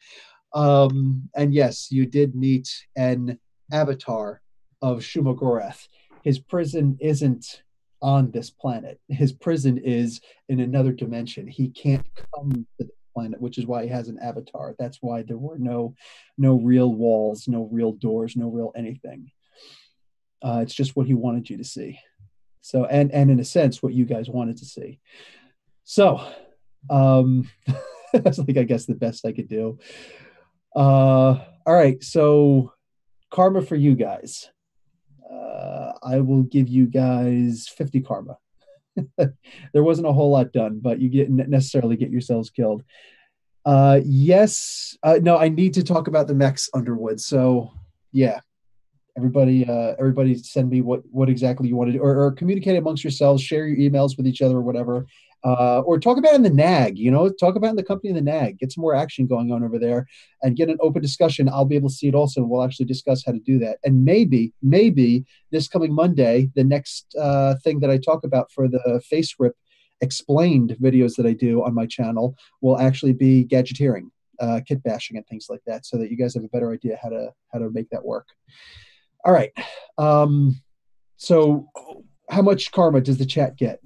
And yes, you did meet an avatar of Shumagorath. His prison isn't on this planet. His prison is in another dimension. He can't come to the planet, which is why he has an avatar. That's why there were no real walls, no real doors, no real anything. It's just what he wanted you to see. So, and in a sense, what you guys wanted to see. So, that's like, I guess, the best I could do. All right, so karma for you guys. I will give you guys 50 karma. There wasn't a whole lot done, but you didn't necessarily get yourselves killed. Yes, no, I need to talk about the mechs, Underwood. So, yeah, everybody send me what exactly you want to do, or communicate amongst yourselves, share your emails with each other or whatever, or talk about it in the NAG, talk about it in the company in the NAG, get some more action going on over there and get an open discussion. I'll be able to see it also, and we'll actually discuss how to do that. And maybe this coming Monday, the next thing that I talk about for the face rip explained videos that I do on my channel will actually be gadgeteering, kit bashing and things like that, so that you guys have a better idea how to make that work. All right. So how much karma does the chat get?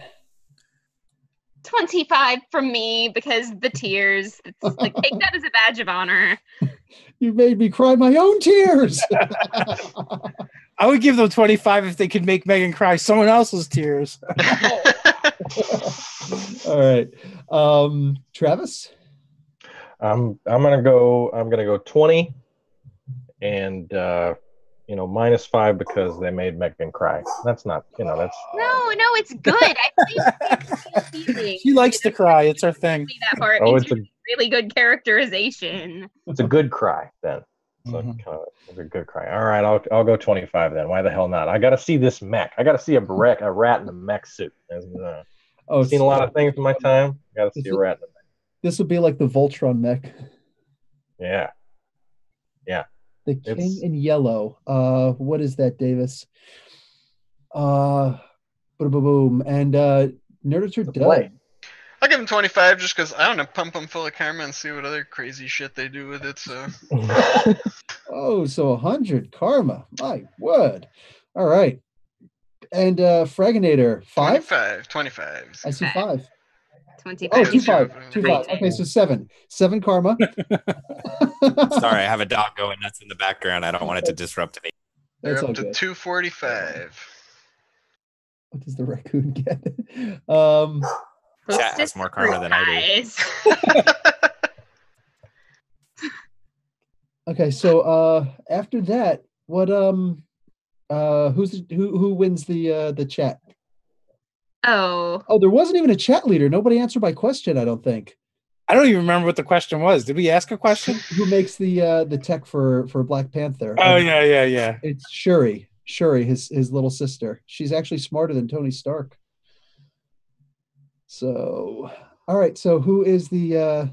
25 from me because the tears. It's like, take that as a badge of honor. You made me cry my own tears. I would give them 25 if they could make Megan cry someone else's tears. All right. Travis? I'm gonna go 20 and -5 because they made Megan cry. That's not, that's No, it's good. I feel She likes to cry. It's her thing. that part. Oh, It's really good characterization. it's a good cry then. So it's a good cry. All right, I'll go 25 then. Why the hell not? I got to see this mech. I got to see a rat in a mech suit. I've seen a lot of things in my time. Got to see a rat in a mech. This would be like the Voltron mech. Yeah. The King in Yellow. What is that, Davis? Boom. And Nerdarchy done. I'll give him 25 just because I want to pump him full of karma and see what other crazy shit they do with it. So. Oh, so 100 karma. My word. All right. And Fraginator, 5? 25. I see 5. 25. Oh, 2-5. Okay, so 7. 7 karma. Sorry, I have a dog going nuts in the background. I don't want it to disrupt me. They're That's up all to good. 245. What does the raccoon get? Chat has more karma than I do. Okay, so after that, what who wins the chat? Oh, there wasn't even a chat leader. Nobody answered my question, I don't think. I don't even remember what the question was. Did we ask a question? Who makes the tech for Black Panther? Oh, yeah. It's Shuri. Shuri, his little sister. She's actually smarter than Tony Stark. So, all right. So, who is the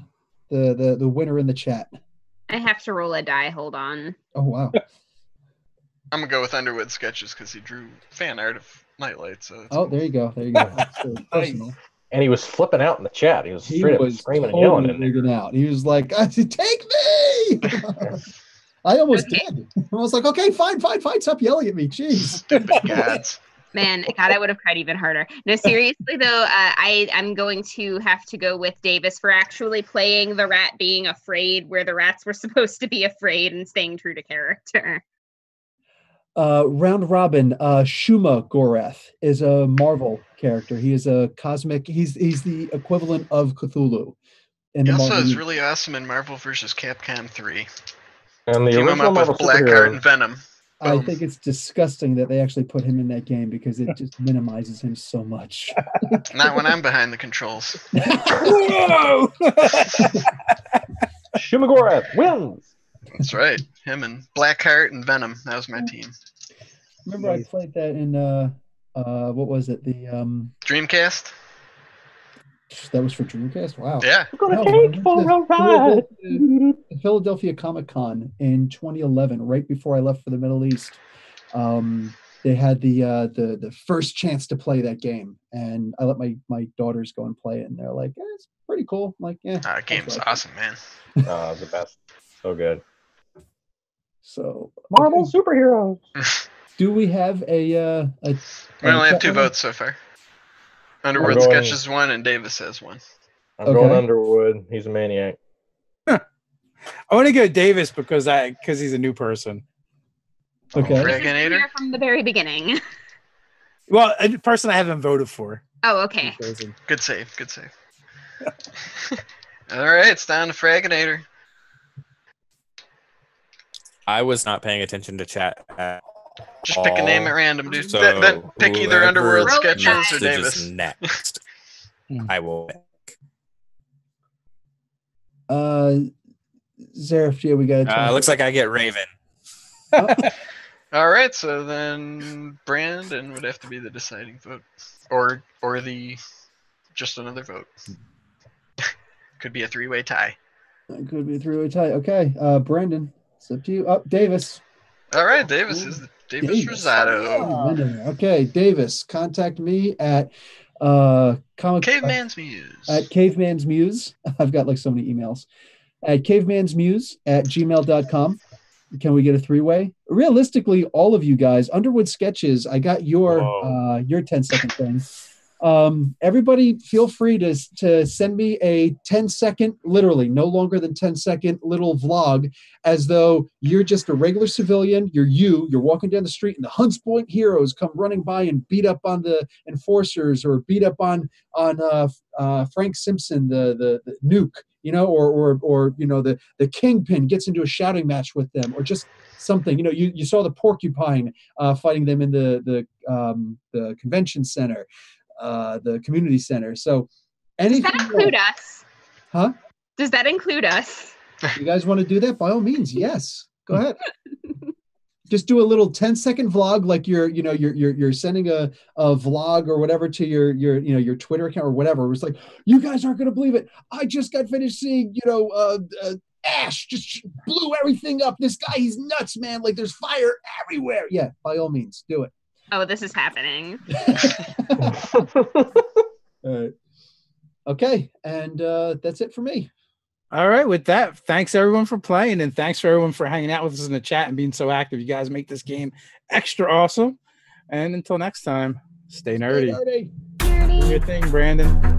winner in the chat? I have to roll a die. Hold on. Oh wow! I'm gonna go with Underwood Sketches because he drew fan art of Nightlight. So Oh, there you go. There you go. That's so personal. And he was flipping out in the chat. He was He straight up was screaming and totally yelling in there. freaking out. He was like, "Take me!" I almost did. I was like, "Okay, fine. Stop yelling at me, jeez." Stupid gods. Man, God, I would have cried even harder. No, seriously though, I'm going to have to go with Davis for actually playing the rat being afraid where the rats were supposed to be afraid and staying true to character. Round Robin, Shuma Gorath is a Marvel character. He is a cosmic. He's the equivalent of Cthulhu. He also is really awesome in Marvel vs. Capcom 3. And the Team him original up Marvel with Blackheart and superhero. Venom. I think it's disgusting that they actually put him in that game because it just minimizes him so much. Not when I'm behind the controls. Whoa! Shuma Gorath wins. That's right. Him and Blackheart and Venom. That was my team. Remember, I played that in what was it? The Dreamcast? that was for Dreamcast. Wow. Yeah. We're gonna No, take for a ride. the Philadelphia Comic Con in 2011, right before I left for the Middle East. They had the first chance to play that game, and I let my daughters go and play it, and they're like, it's pretty cool. I'm like, yeah. That game's awesome, man. The best. So good. So Marvel superheroes. do we have a We only have 2 votes so far. Underwood Sketches 1 and Davis has 1. I'm going Underwood. He's a maniac. I want to go Davis because he's a new person. Okay. Fraginator? Here from the very beginning. Well, a person I haven't voted for. Oh, okay. Good save. Good save. All right, it's down to Fraginator. I was not paying attention to chat at Just pick a name at random, dude. So Then pick either whoever Underworld Sketches or messages Davis. next. I will. Zaref, yeah, we got. Looks like I get Raven. All right, so then Brandon would have to be the deciding vote, or the just another vote. Could be a 3-way tie. It could be a 3-way tie. Okay, Brandon, it's up to you. Up, Davis. All right, Davis is Davis Rosado. Okay, Davis, contact me at Caveman's Muse. At Caveman's Muse. I've got like so many emails. At cavemansmuse@gmail.com. Can we get a 3-way? Realistically, all of you guys, Underwood Sketches, I got your 10-second thing. Everybody feel free to send me a 10-second, literally no longer than 10-second little vlog, as though you're just a regular civilian. You're walking down the street and the Hunts Point heroes come running by and beat up on the enforcers or beat up on Frank Simpson, the nuke, or the Kingpin gets into a shouting match with them, or just something. You saw the porcupine fighting them in the convention center. The community center. So anything. Does that include us? Huh? Does that include us? You guys want to do that? By all means, yes. Go ahead. Just do a little 10-second vlog, like you're sending a vlog or whatever to your Twitter account or whatever. It was like, you guys aren't gonna believe it. I just got finished seeing, Ash just blew everything up. This guy, he's nuts, man. Like there's fire everywhere. Yeah, by all means, do it. Oh, this is happening. All right. Okay, and that's it for me. All right, with that, thanks everyone for playing, and thanks for everyone for hanging out with us in the chat and being so active. You guys make this game extra awesome. And until next time, stay nerdy. Stay nerdy. Do your thing, Brandon.